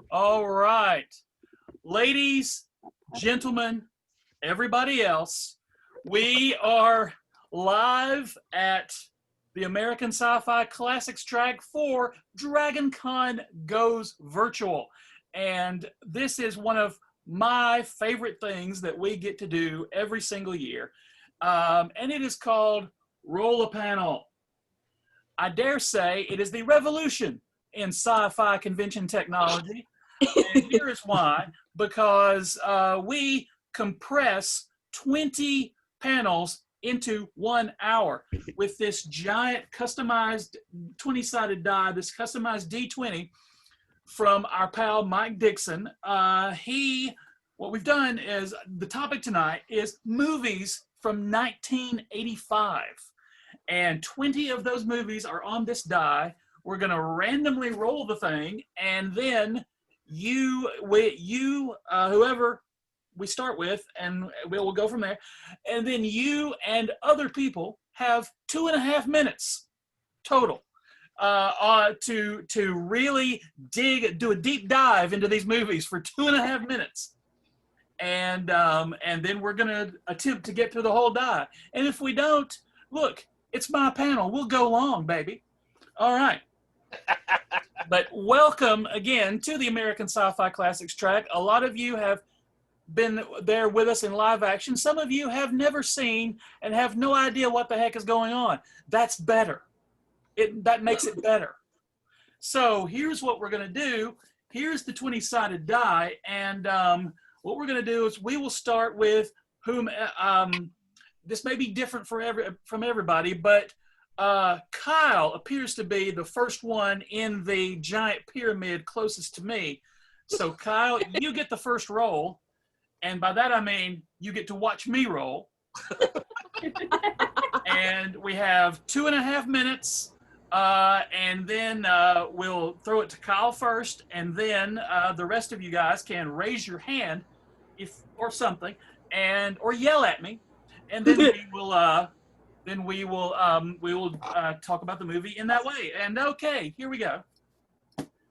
All right. Ladies, gentlemen, everybody else, we are live at the American Sci-Fi Classics Track for DragonCon Goes Virtual. And this is one of my favorite things that we get to do every single year. And it is called Roll a Panel. I dare say it is the revolution in sci-fi convention technology. And here is why, because we compress 20 panels into 1 hour with this giant customized 20-sided die, this customized D20 from our pal Mike Dixon. What we've done is, the topic tonight is movies from 1985. And 20 of those movies are on this die. We're going to randomly roll the thing, and then whoever we start with, and we'll go from there. And then you and other people have 2.5 minutes total to really do a deep dive into these movies for 2.5 minutes. And then we're going to attempt to get through the whole die. And if we don't, look, it's my panel. We'll go long, baby. All right. But welcome again to the American Sci-Fi Classics Track. A lot of you have been there with us in live action. Some of you have never seen and have no idea what the heck is going on. That's better. That makes it better. So here's what we're going to do. Here's the 20-sided die. And what we're going to do is we will start with whom. This may be different from everybody, but Kyle appears to be the first one in the giant pyramid closest to me. So Kyle, you get the first roll, and by that I mean you get to watch me roll. And we have 2.5 minutes, and then we'll throw it to Kyle first, and then the rest of you guys can raise your hand or something, or yell at me. And then we will talk about the movie in that way. And okay, here we go.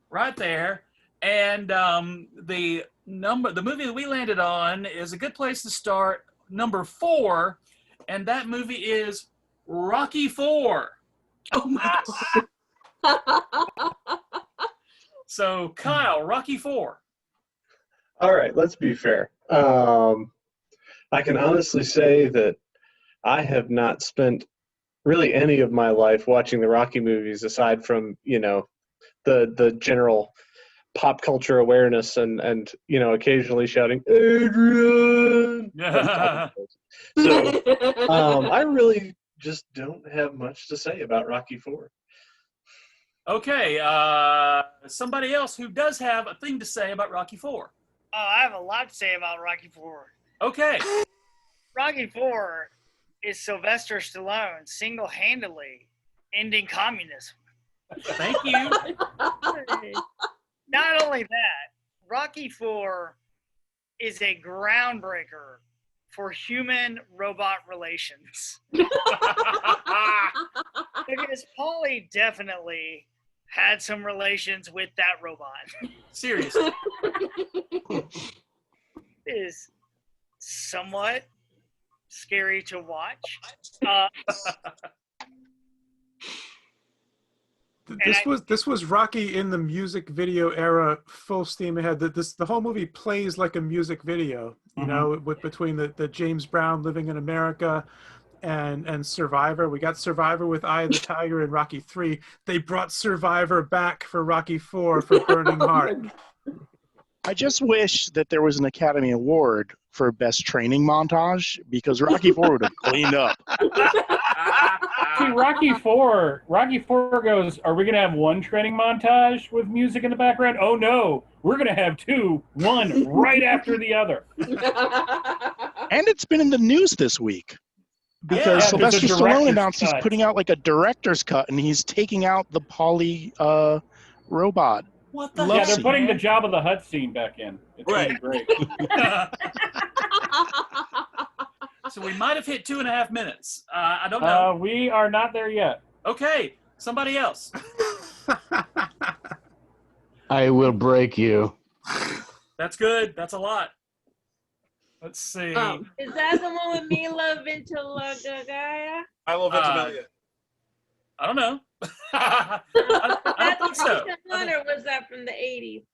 Right there. And the movie that we landed on is a good place to start. Number 4, and that movie is Rocky IV. Oh my God. So Kyle, Rocky IV. All right, let's be fair. I can honestly say that I have not spent really any of my life watching the Rocky movies aside from, the general pop culture awareness and occasionally shouting, Adrian! So I really just don't have much to say about Rocky IV. Okay, somebody else who does have a thing to say about Rocky IV. Oh, I have a lot to say about Rocky IV. Okay. Rocky IV is Sylvester Stallone single-handedly ending communism. Thank you. Not only that, Rocky IV is a groundbreaker for human-robot relations. Because Paulie definitely had some relations with that robot. Seriously. It is somewhat scary to watch. This was Rocky in the music video era, full steam ahead. The whole movie plays like a music video, between the James Brown Living in America and Survivor. We got Survivor with Eye of the Tiger and Rocky III. They brought Survivor back for Rocky IV for Burning Heart. I just wish that there was an Academy Award for Best Training Montage, because Rocky IV would have cleaned up. See, Rocky IV goes, are we going to have one training montage with music in the background? Oh, no. We're going to have 2, one right after the other. And it's been in the news this week. Because Sylvester Stallone announced he's putting out like a director's cut, and he's taking out the Paulie robot. What the hell? Yeah, they're putting the Jabba the Hutt scene back in. It's really great. So we might have hit 2.5 minutes. I don't know. We are not there yet. Okay, somebody else. I will break you. That's good. That's a lot. Let's see. Is that the one with Mila Ventimiglia? Milo Ventimiglia. I don't know. I That's don't think the so. recent one, or was that from the 80s?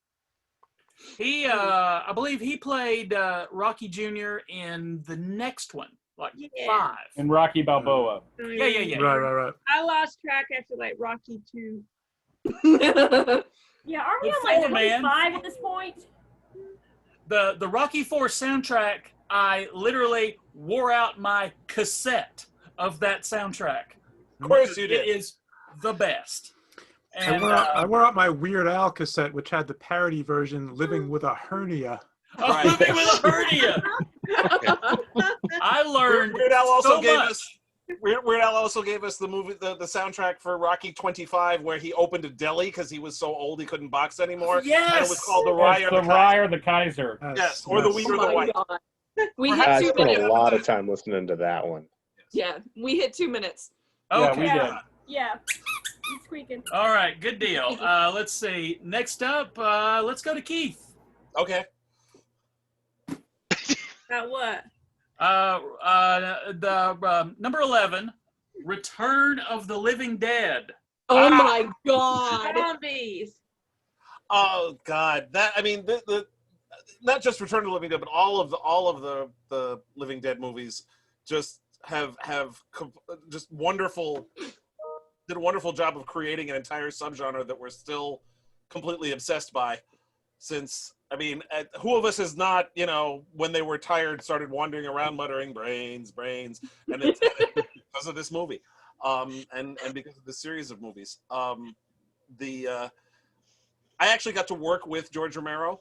He, I believe he played Rocky Jr. in the next one, like 5. And Rocky Balboa. Yeah. Right. I lost track after like Rocky 2. Yeah, aren't we Good on like forward, man. 25 at this point? The Rocky IV soundtrack, I literally wore out my cassette of that soundtrack. Of course you did. It is the best. And I wore out my Weird Al cassette, which had the parody version, "Living with a Hernia." Living with a hernia. I learned Weird Al also so gave much. us. Weird Al also gave us the movie, the soundtrack for Rocky 25, where he opened a deli because he was so old he couldn't box anymore. Yes, and it was called the Rye or The Rye or the Kaiser. Yes, or the Wheat or the White. God. We I hit 2 spent minutes. a lot of time listening to that one. Yeah, we hit 2 minutes. Okay. Yeah, we did. Yeah. It's squeaking. All right, good deal. Let's see. Next up, let's go to Keith. Okay. About what? The number 11, Return of the Living Dead. Oh my God. Zombies. Oh God, that I mean the not just Return of the Living Dead, but all of the Living Dead movies just have just wonderful. Did a wonderful job of creating an entire subgenre that we're still completely obsessed by. Since, I mean, who of us has not, when they were tired, started wandering around muttering brains, and it's because of this movie, and because of the series of movies. I actually got to work with George Romero.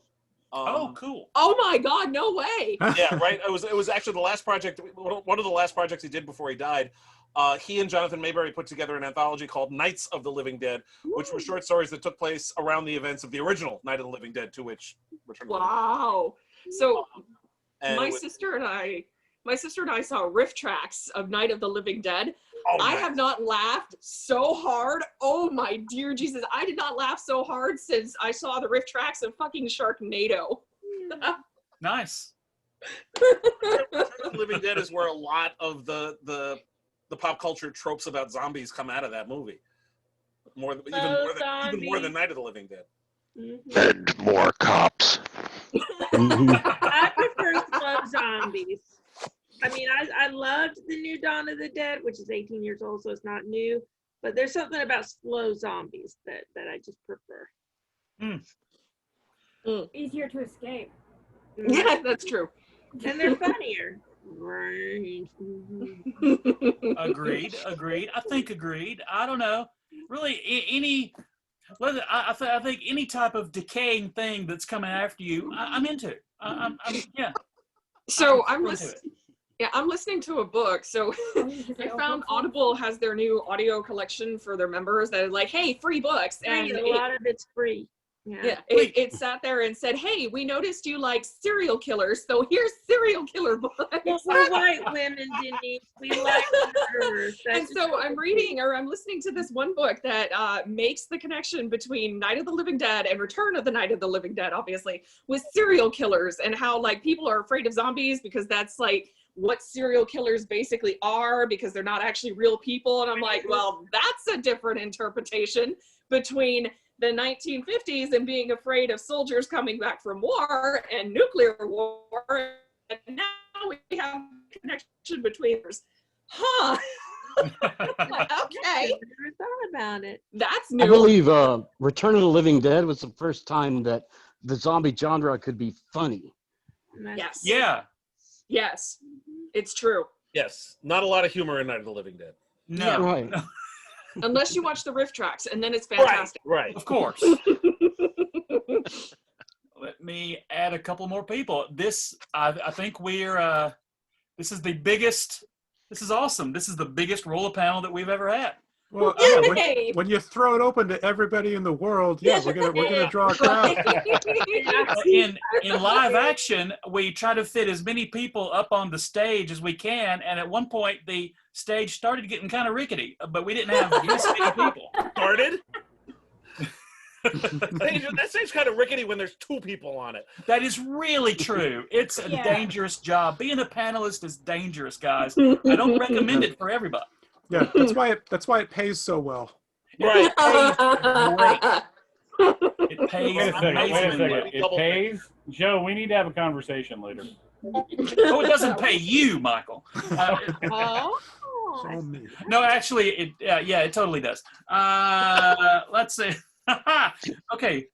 Oh, cool. Oh my God, no way. Yeah, right. It was actually the last project, one of the last projects he did before he died. He and Jonathan Mayberry put together an anthology called Nights of the Living Dead, which were short stories that took place around the events of the original Night of the Living Dead, to which Return of the Living Dead. Wow. So And my it was- sister and I saw riff tracks of Night of the Living Dead. Oh, I nice. have not laughed so hard. Oh my dear Jesus. I did not laugh so hard since I saw the riff tracks of fucking Sharknado. Nice. Return of the Living Dead is where a lot of the pop culture tropes about zombies come out of that movie. Even more than Night of the Living Dead. And more cops. I prefer slow zombies. I mean, I loved the new Dawn of the Dead, which is 18 years old, so it's not new. But there's something about slow zombies that I just prefer. Easier to escape. Yeah, that's true. And they're funnier. Agreed. I think agreed. I don't know. Really, I think any type of decaying thing that's coming after you, I'm into. Yeah. So I'm I'm into listening. Yeah, I'm listening to a book. So I found Audible has their new audio collection for their members that are like, hey, free books. And a lot of it's free. Yeah, it sat there and said, hey, we noticed you like serial killers, so here's serial killer books. Well, we're white women, Denise. We like murderers. And so I'm listening to this one book that makes the connection between Night of the Living Dead and Return of the Night of the Living Dead, obviously, with serial killers and how like people are afraid of zombies because that's like what serial killers basically are because they're not actually real people. And I'm like, well, that's a different interpretation between the 1950s and being afraid of soldiers coming back from war and nuclear war. And now we have a connection between us. Huh. Okay. Never thought about it. That's new. I believe Return of the Living Dead was the first time that the zombie genre could be funny. Yes. Yeah. Yes. It's true. Yes. Not a lot of humor in Night of the Living Dead. No. Yeah. Right. Unless you watch the riff tracks, and then it's fantastic. Right. Of course. Let me add a couple more people. I think this is the biggest. This is awesome. This is the biggest roller panel that we've ever had. Well, Yay! when you throw it open to everybody in the world, yeah, we're gonna draw a crowd. In live action, we try to fit as many people up on the stage as we can, and at one point the stage started getting kind of rickety, but we didn't have this many people. Started? That seems kind of rickety when there's 2 people on it. That is really true. It's a Yeah. dangerous job. Being a panelist is dangerous, guys. I don't recommend it for everybody. Yeah, that's why it pays so well. Right. It pays Wait a second. amazingly well. It pays. Joe, we need to have a conversation later. Oh, it doesn't pay you, Michael. So me. No, actually, it totally does. Let's see. Okay,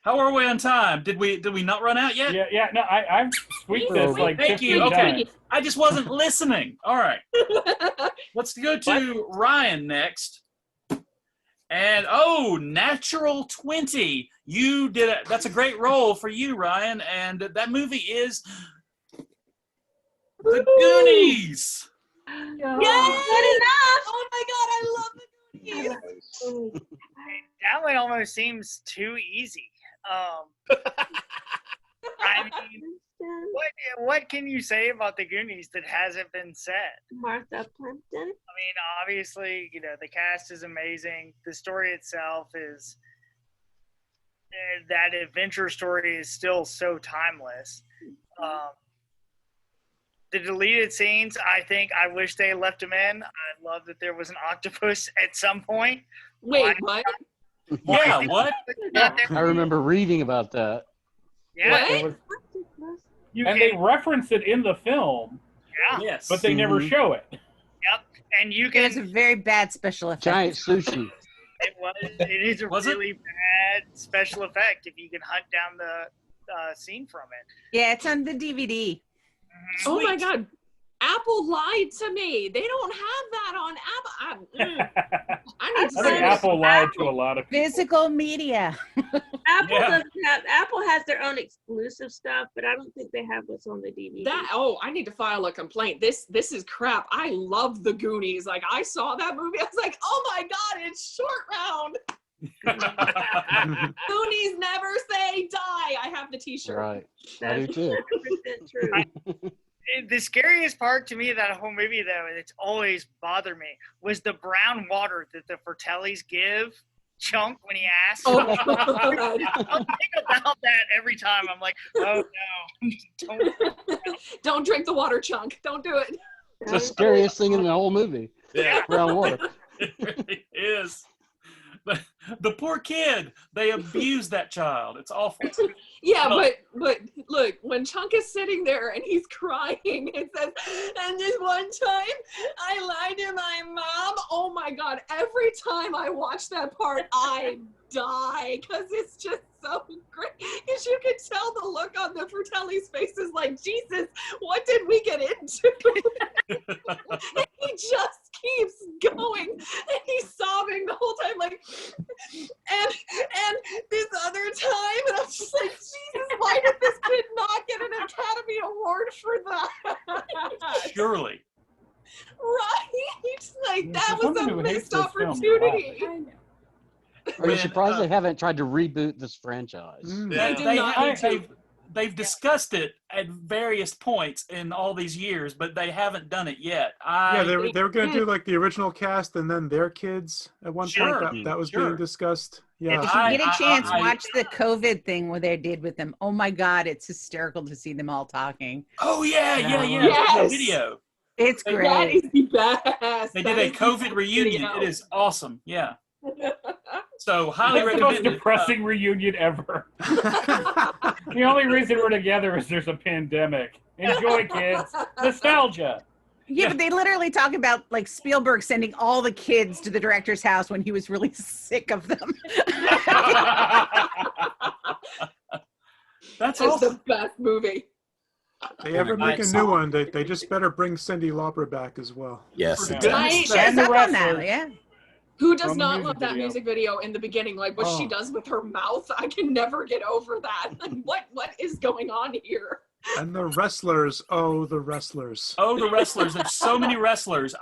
how are we on time? Did we not run out yet? Yeah. No, I've squeaked this like Thank 15 you. Okay, times. I just wasn't listening. All right, let's go to Ryan next. And Natural 20. You did it. That's a great role for you, Ryan. And that movie is The Goonies. Yeah, good enough. Oh my god, I love the Goonies. That one almost seems too easy. I mean, what can you say about the Goonies that hasn't been said? Martha Plimpton. I mean, obviously, the cast is amazing. The story itself is that adventure story is still so timeless. The deleted scenes, I wish they left them in. I love that there was an octopus at some point. Wait, what? Yeah, what? I remember reading about that. Yeah. They reference it in the film. Yeah. Yes. But they never show it. Yep. And you can. It's a very bad special effect. Giant sushi. It is a really bad special effect if you can hunt down the scene from it. Yeah, it's on the DVD. Oh my god. Apple lied to me. They don't have that on Apple. I need to I think say Apple lied to a lot of people. Physical media. Apple has their own exclusive stuff, but I don't think they have what's on the DVD. I need to file a complaint. This is crap. I love the Goonies. Like, I saw that movie. I was like, oh my god, it's Short Round. Goonies never say die. I have the T-shirt. Right. I do too. 100% true. The scariest part to me of that whole movie, though, it's always bothered me, was the brown water that the Fratellis give Chunk when he asks. Oh, I'll think about that every time. I'm like, oh no. Don't drink the water, Chunk. Don't do it. It's the scariest thing in the whole movie. Yeah. Brown water. It really is. The poor kid, they abuse that child. It's awful. Yeah, but look, when Chunk is sitting there and he's crying, it says, and this one time I lied to my mom. Oh my god, every time I watch that part, I die because it's just so great. Because you can tell the look on the Fratelli's faces like, Jesus, what did we get into? And he just keeps going and he's sobbing the whole time, like, and this other time, and I'm just like, Jesus, why did this kid not get an Academy Award for that? Surely. Right? Like, that was Someone a who hates missed this film a lot. opportunity. Are you surprised they haven't tried to reboot this franchise? They've discussed it at various points in all these years, but they haven't done it yet. They were going to do like the original cast and then their kids at one point. That was being discussed. Yeah. If you get a chance, watch the COVID thing where they did with them. Oh my God, it's hysterical to see them all talking. Oh yeah. Yes. Video. It's great. That is the best. They did a COVID reunion. video. It is awesome. Yeah. So highly That's the most recommended. depressing reunion ever. The only reason we're together is there's a pandemic. Enjoy, kids. Nostalgia. Yeah, but they literally talk about like Spielberg sending all the kids to the director's house when he was really sick of them. That's It's the best movie. They ever make a new one, they just better bring Cyndi Lauper back as well. Yes. Right. Shows up on that, yeah. Who does From the not music love that video. music video in the beginning? Like what she does with her mouth, I can never get over that. Like, what is going on here? And the wrestlers, the wrestlers. Oh, the wrestlers. There's so many wrestlers.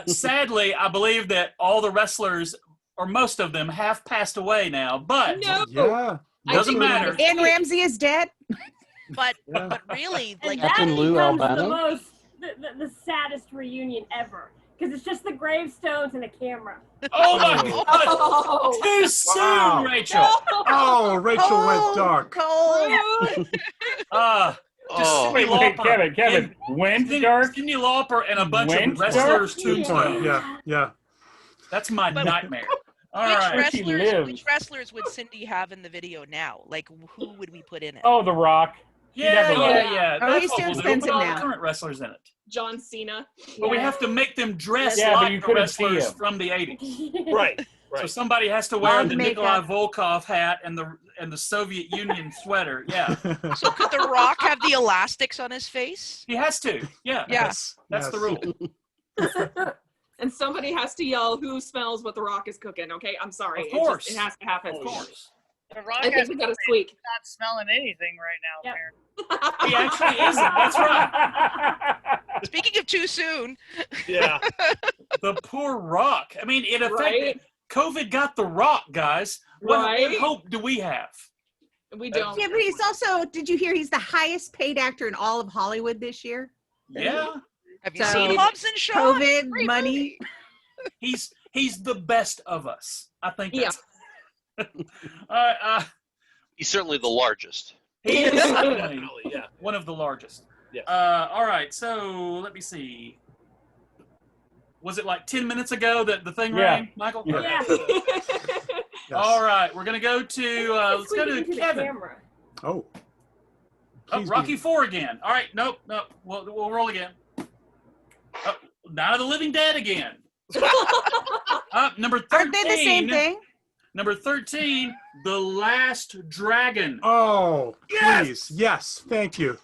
Sadly, I believe that all the wrestlers, or most of them, have passed away now. But Yeah. doesn't matter. Ann Ramsey is dead. But really, And like that Captain Lou becomes Albano? the saddest reunion ever. Because it's just the gravestones and a camera. Oh my God! Oh. Too soon, Wow. Rachel. Oh, Rachel went dark. Cold. Just Wait, Kevin. Went dark? Cyndi Lauper and a bunch Went of wrestlers tombstone. Yeah. That's my But- nightmare. All Which right. wrestlers would Cindy have in the video now? Like, who would we put in it? Oh, The Rock. Yeah. Oh, That's he's what too we'll do. expensive Put all now. the current wrestlers in it. John Cena. But we have to make them dress Yeah, but like you the couldn't see wrestlers him. from the 80s. Right. So somebody has to wear Long the makeup. Nikolai Volkov hat and the Soviet Union sweater. Yeah. So could The Rock have the elastics on his face? He has to. Yeah. Yeah. That's the rule. And somebody has to yell, "Who smells what The Rock is cooking?" Okay, I'm sorry. Of course. It has to happen. Of course. The Rock I think we got a squeak. not smelling anything right now, He actually isn't. That's right. Speaking of too soon. Yeah. The poor Rock. I mean, it affected. Right? COVID got the Rock, guys. What Right? hope do we have? We don't. Yeah, but he's also, did you hear he's the highest paid actor in all of Hollywood this year? Yeah. Have you So, seen Hobbs and Shaw? COVID, Great money. movie. He's the best of us. I think Yeah. that's all right. He's certainly the largest. He is certainly Definitely, yeah. one of the largest. Yes. All right, so let me see. Was it like 10 minutes ago that the thing rang, Michael? Yeah. Okay. Yes. All right, we're gonna go to let's go to Kevin. Oh. Oh, Please Rocky be- 4 again. All right, nope. We'll roll again. Oh, Night of the Living Dead again. Number 13. Aren't they the same thing? Number 13, The Last Dragon. Oh, Yes! please. Yes, thank you.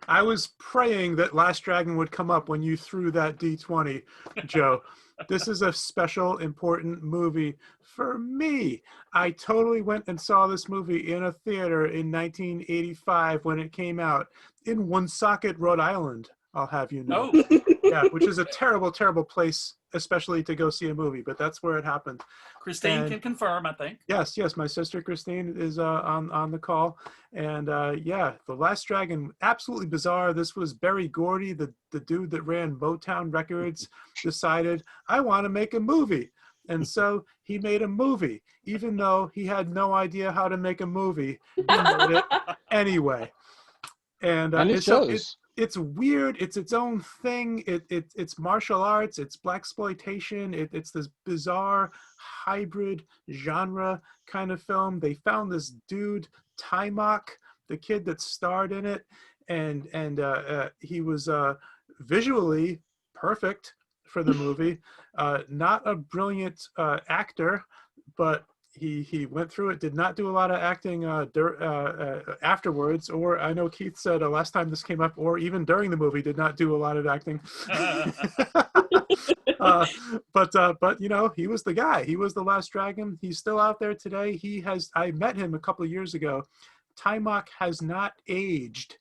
I was praying that Last Dragon would come up when you threw that D20, Joe. This is a special, important movie for me. I totally went and saw this movie in a theater in 1985 when it came out in Woonsocket, Rhode Island, I'll have you know. Oh, Yeah, which is a terrible, terrible place, especially to go see a movie, but that's where it happened. Christine And- can confirm, I think. Yes, my sister Christine is on the call, and yeah, The Last Dragon, absolutely bizarre. This was Berry Gordy, the dude that ran Motown Records, decided I want to make a movie, and so he made a movie, even though he had no idea how to make a movie. He made it anyway, and it shows. It's weird. It's its own thing. It's martial arts. It's blaxploitation. It's this bizarre hybrid genre kind of film. They found this dude Timok, the kid that starred in it, and he was visually perfect for the movie. Not a brilliant actor, but he went through it, did not do a lot of acting afterwards, or I know Keith said last time this came up, or even during the movie, did not do a lot of acting. But you know, he was the guy. He was the Last Dragon. He's still out there today. I met him a couple of years ago. Timok has not aged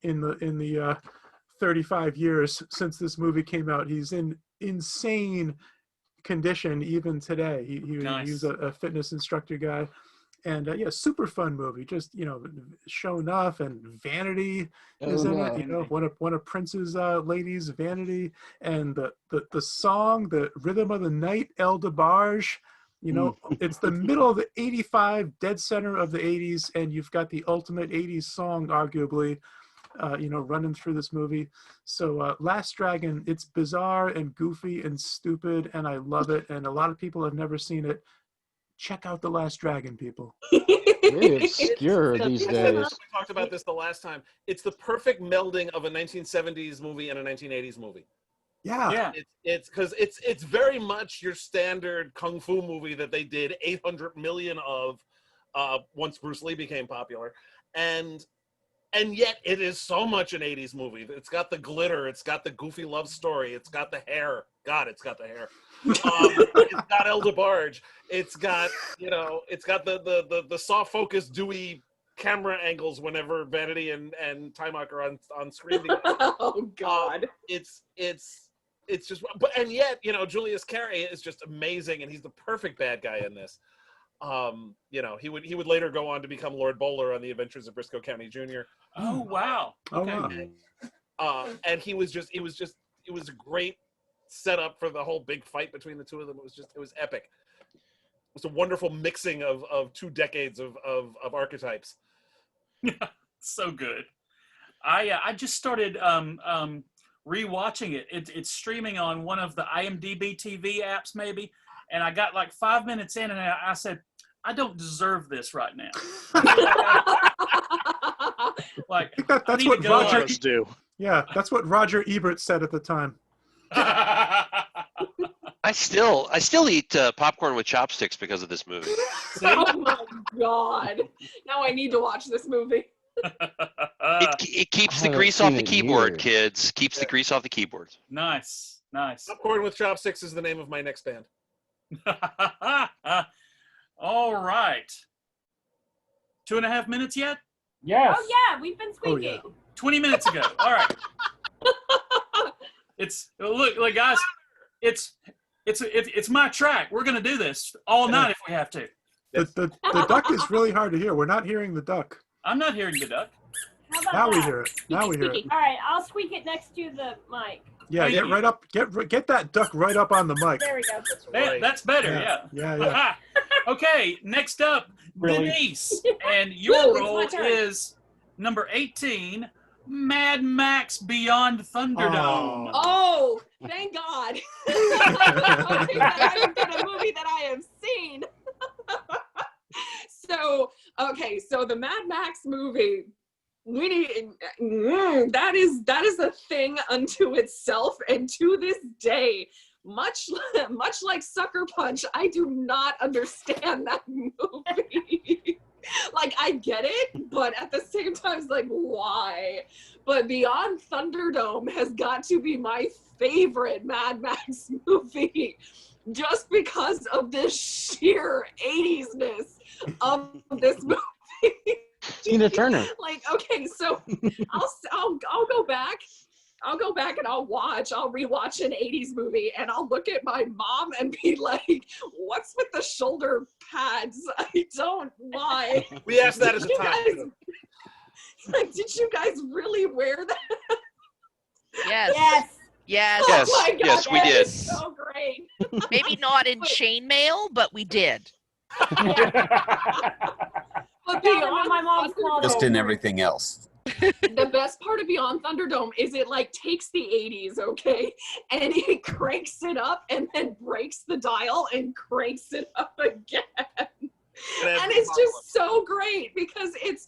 in the 35 years since this movie came out. He's in insane condition even today. He's a fitness instructor guy, and yeah, super fun movie. Just, you know, show enough, and Vanity is in it. You know, one of Prince's ladies, Vanity, and the song, the Rhythm of the Night, El DeBarge. You know, it's the middle of the 85, dead center of the 80s, and you've got the ultimate 80s song, arguably, you know, running through this movie. So Last Dragon, it's bizarre and goofy and stupid, and I love it. And a lot of people have never seen it. Check out The Last Dragon, people. Really obscure these days. We talked about this the last time. It's the perfect melding of a 1970s movie and a 1980s movie. Yeah. It's because it's very much your standard kung fu movie that they did 800 million of once Bruce Lee became popular, and yet it is so much an 80s movie. It's got the glitter, it's got the goofy love story, it's got the hair. God, it's got the hair. It's got El DeBarge. It's got, you know, it's got the soft focus Dewey camera angles whenever Vanity and Timok are on screen together. Oh God. It's just, but and yet, you know, Julius Carry is just amazing, and he's the perfect bad guy in this. You know, he would later go on to become Lord Bowler on The Adventures of Briscoe County Jr. Oh wow. Okay. Oh, wow. And it was a great set up for the whole big fight between the two of them. It was epic. It was a wonderful mixing of 2 decades of archetypes. So good. I just started rewatching it. It's streaming on one of the IMDb TV apps, maybe. And I got like 5 minutes in, and I said, I don't deserve this right now. Like, that's what Roger do. Yeah, that's what Roger Ebert said at the time. I still eat popcorn with chopsticks because of this movie. Oh my God! Now I need to watch this movie. It keeps the grease off the keyboard, kids. Keeps the grease off the keyboards. Nice. Popcorn with Chopsticks is the name of my next band. All right. 2.5 minutes yet? Yes. Oh yeah, we've been squeaking. 20 minutes ago. All right. Look, guys. It's my track. We're gonna do this all night if we have to. The duck is really hard to hear. We're not hearing the duck. I'm not hearing the duck. How about Now we that? hear it. Now we hear it. All right, I'll squeak it next to the mic. Yeah, get right up. Get that duck right up on the mic. There we go. That's better. Yeah. Okay, next up, Really? Denise, and your Woo, it's role my turn. is number 18, Mad Max Beyond Thunderdome. Oh, thank God! I haven't done a movie that I have seen. So the Mad Max movie, we need that is a thing unto itself, and to this day, much like Sucker Punch, I do not understand that movie. Like, I get it, but at the same time, it's like, why? But Beyond Thunderdome has got to be my favorite Mad Max movie, just because of the sheer 80s-ness of this movie. Tina Turner. Like, okay, so I'll go back. I'll go back and I'll rewatch an 80s movie, and I'll look at my mom and be like, what's with the shoulder pads? I don't, why? We asked that as a time. Like, did you guys really wear that? Yes. Yes. Oh my God, yes, we that did. is so great. Maybe not in chainmail, but we did. But beyond my mom's closet. Just in everything else. The best part of Beyond Thunderdome is it like takes the 80s, okay, and it cranks it up and then breaks the dial and cranks it up again. And it's just so great because it's,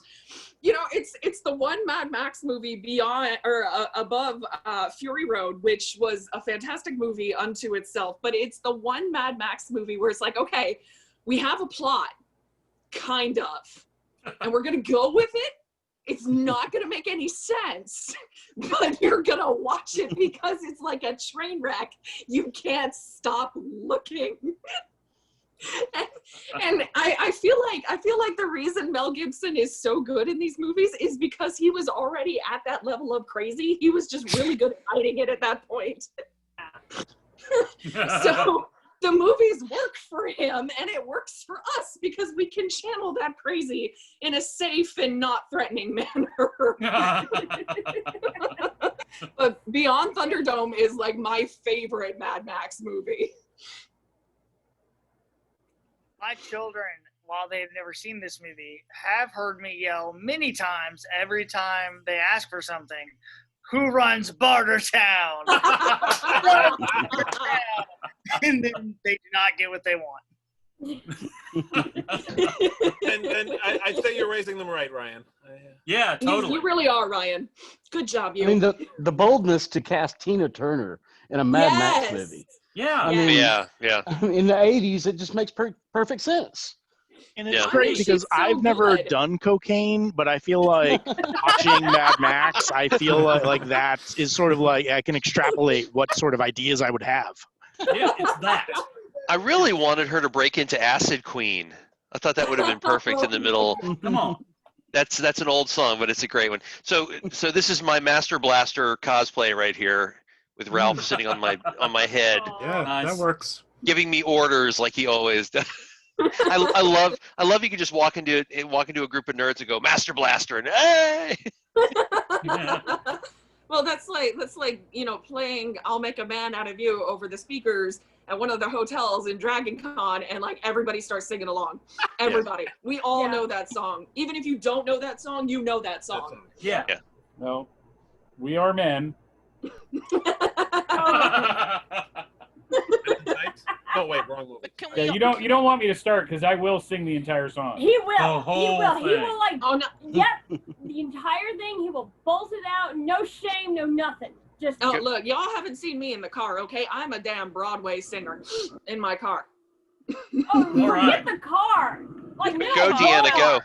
it's the one Mad Max movie beyond or above Fury Road, which was a fantastic movie unto itself. But it's the one Mad Max movie where it's like, okay, we have a plot, kind of, and we're gonna go with it. It's not going to make any sense, but you're going to watch it because it's like a train wreck. You can't stop looking. And I feel like the reason Mel Gibson is so good in these movies is because he was already at that level of crazy. He was just really good at hiding it at that point. So the movies work for him, and it works for us because we can channel that crazy in a safe and not threatening manner. But Beyond Thunderdome is like my favorite Mad Max movie. My children, while they've never seen this movie, have heard me yell many times every time they ask for something, "Who runs Bartertown?" And then they do not get what they want. and I'd say you're raising them right, Ryan. Yeah, totally. You really are, Ryan. Good job, you. I mean, the boldness to cast Tina Turner in a Mad Max movie. Yeah. I mean, yeah. In the 80s, it just makes perfect sense. And it's great because I've never done cocaine, but I feel like watching Mad Max, I feel like that is sort of like I can extrapolate what sort of ideas I would have. Yeah, it's that. I really wanted her to break into Acid Queen. I thought that would have been perfect in the middle. Come on. That's an old song, but it's a great one. So this is my Master Blaster cosplay right here with Ralph sitting on my head. Yeah, Nice. that works. Giving me orders like he always does. I love you can just walk into a group of nerds and go Master Blaster and hey. Well, that's like playing "I'll Make a Man Out of You" over the speakers at one of the hotels in Dragon Con, and like everybody starts singing along. Everybody, we all know that song. Even if you don't know that song, you know that song. Yeah. No, we are men. Oh wait, wrong movie. Yeah, you don't want me to start because I will sing the entire song. He will. The whole He thing. will like. Oh no. Yep. The entire thing. He will bolt it out. No shame. No nothing. Just. Oh look, y'all haven't seen me in the car, okay? I'm a damn Broadway singer in my car. Oh, forget the car. Like no. Go, Deanna, go.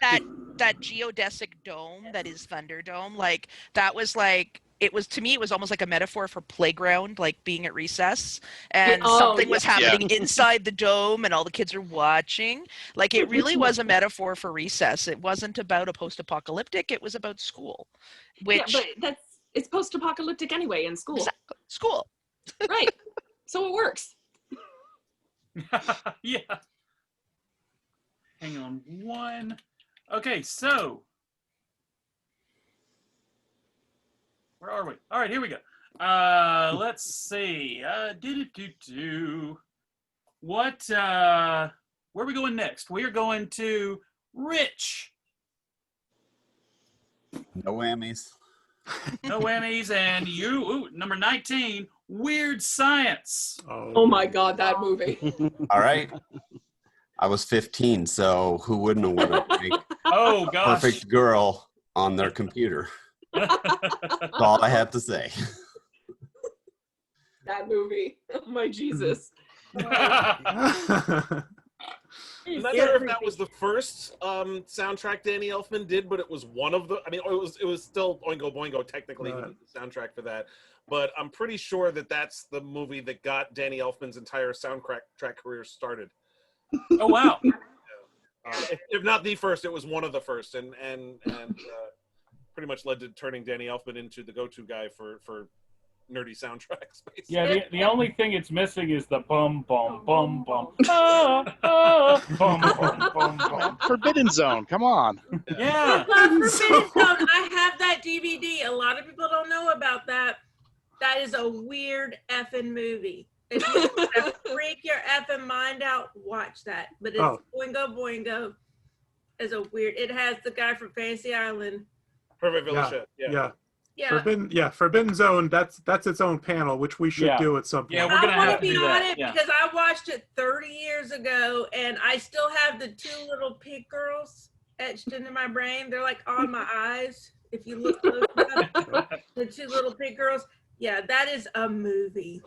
That geodesic dome that is Thunderdome, like that was like. It was, to me, it was almost like a metaphor for playground, like being at recess, and something was happening inside the dome, and all the kids are watching. Like, it really was a metaphor for recess. It wasn't about a post-apocalyptic. It was about school, which... Yeah, but it's post-apocalyptic anyway in school. Exactly. School. Right. So it works. Yeah. Hang on one. Okay, so... Where are we? All right, here we go. Let's see. What? Where are we going next? We are going to Rich. No whammies. No whammies, and you. Ooh, number 19. Weird Science. Oh my God, that movie. All right. I was 15, so who wouldn't have wanted to make perfect girl on their computer? That's all I have to say. That movie. Oh my Jesus. I'm not sure if that was the first soundtrack Danny Elfman did, but it was one of the. I mean, it was still Oingo Boingo technically the soundtrack for that, but I'm pretty sure that that's the movie that got Danny Elfman's entire soundtrack career started. Oh wow! If not the first, it was one of the first, and pretty much led to turning Danny Elfman into the go-to guy for nerdy soundtracks. Basically. Yeah, the only thing it's missing is the bum bum bum bum. Bum bum bum bum. Forbidden Zone, come on. Yeah. Forbidden Zone. I have that DVD. A lot of people don't know about that. That is a weird effing movie. If you want to freak your effing mind out, watch that. But it's Boingo Boingo is a weird. It has the guy from Fantasy Island. Perfect Village. Yeah. Forbidden Zone. That's its own panel, which we should do at some point. Yeah, we're gonna have to be do on that. it because I watched it 30 years ago, and I still have the two little pig girls etched into my brain. They're like on my eyes. If you look close enough, the two little pig girls. Yeah, that is a movie.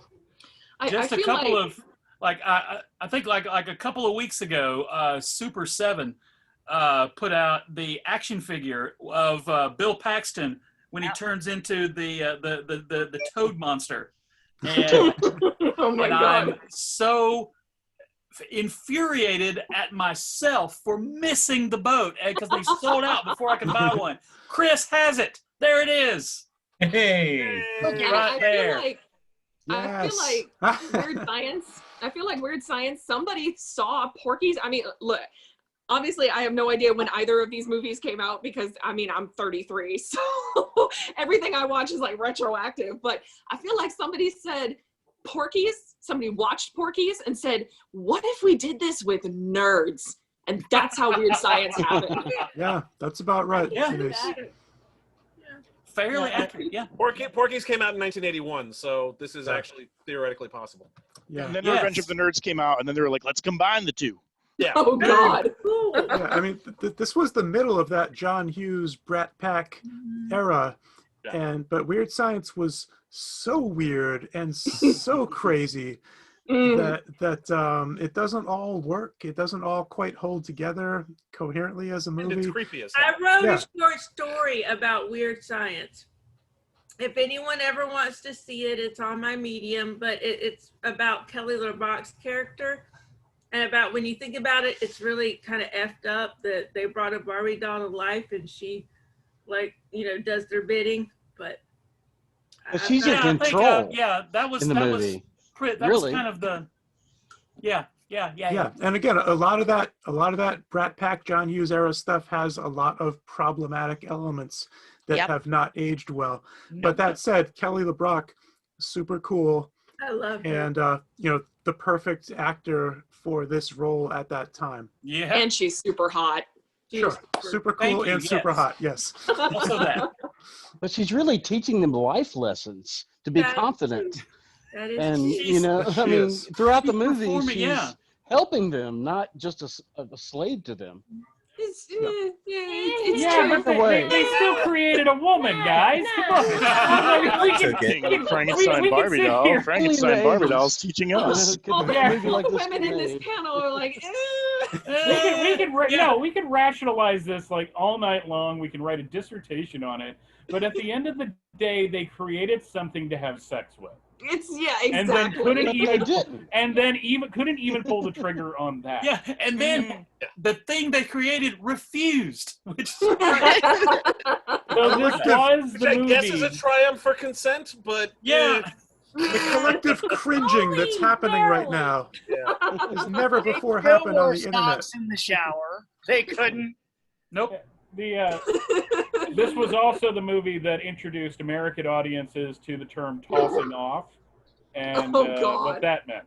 Just a couple of I think like a couple of weeks ago, Super 7 put out the action figure of Bill Paxton when he turns into the toad monster. And, oh my and God. I'm so infuriated at myself for missing the boat because they sold out before I could buy one. Chris has it. There it is. Hey. Right there. I feel like Weird Science. I feel like Weird Science. Somebody saw Porky's. I mean, look. Obviously, I have no idea when either of these movies came out because, I mean, I'm 33, so everything I watch is like retroactive. But I feel like somebody said Porky's, somebody watched Porky's and said, what if we did this with nerds? And that's how Weird Science happened. Yeah, that's about right. Yeah. Fairly accurate, yeah. Porky's came out in 1981, so this is actually theoretically possible. Yeah. And then Revenge of the Nerds came out, and then they were like, let's combine the two. Yeah. Oh God. Yeah, I mean, this was the middle of that John Hughes, Brat Pack era, but Weird Science was so weird and so crazy that it doesn't all work. It doesn't all quite hold together coherently as a movie. And it's creepy as I hell. wrote a short story about Weird Science. If anyone ever wants to see it, it's on my Medium, but it's about Kelly LeBrock's character. And about when you think about it, it's really kind of effed up that they brought a Barbie doll to life and she, does their bidding. But she's in control. That was in the that movie. was that really? was kind of the Yeah, and again, a lot of that Brat Pack, John Hughes era stuff has a lot of problematic elements that have not aged well. But that said, Kelly LeBrock, super cool. I love her. And the perfect actor for this role at that time. Yeah. And she's super hot. Sure, super cool and super hot. Yes. Also that. But she's really teaching them life lessons to be confident. That is And I mean, throughout the movie, performing, she's helping them, not just a slave to them. It's Yeah, but they still created a woman, guys. Come on. Frankenstein Barbie doll. Frankenstein Barbie doll's teaching us. All the women in this panel are like, we can rationalize this like all night long. We can write a dissertation on it. But at the end of the day, they created something to have sex with. exactly. And then couldn't even pull the trigger on that. Yeah, and then the thing they created refused, which So this was the I movie. guess is a triumph for consent, but The collective cringing that's happening right now has never before No happened more on the internet. socks in the shower. They couldn't. Nope. This was also the movie that introduced American audiences to the term tossing off and what that meant.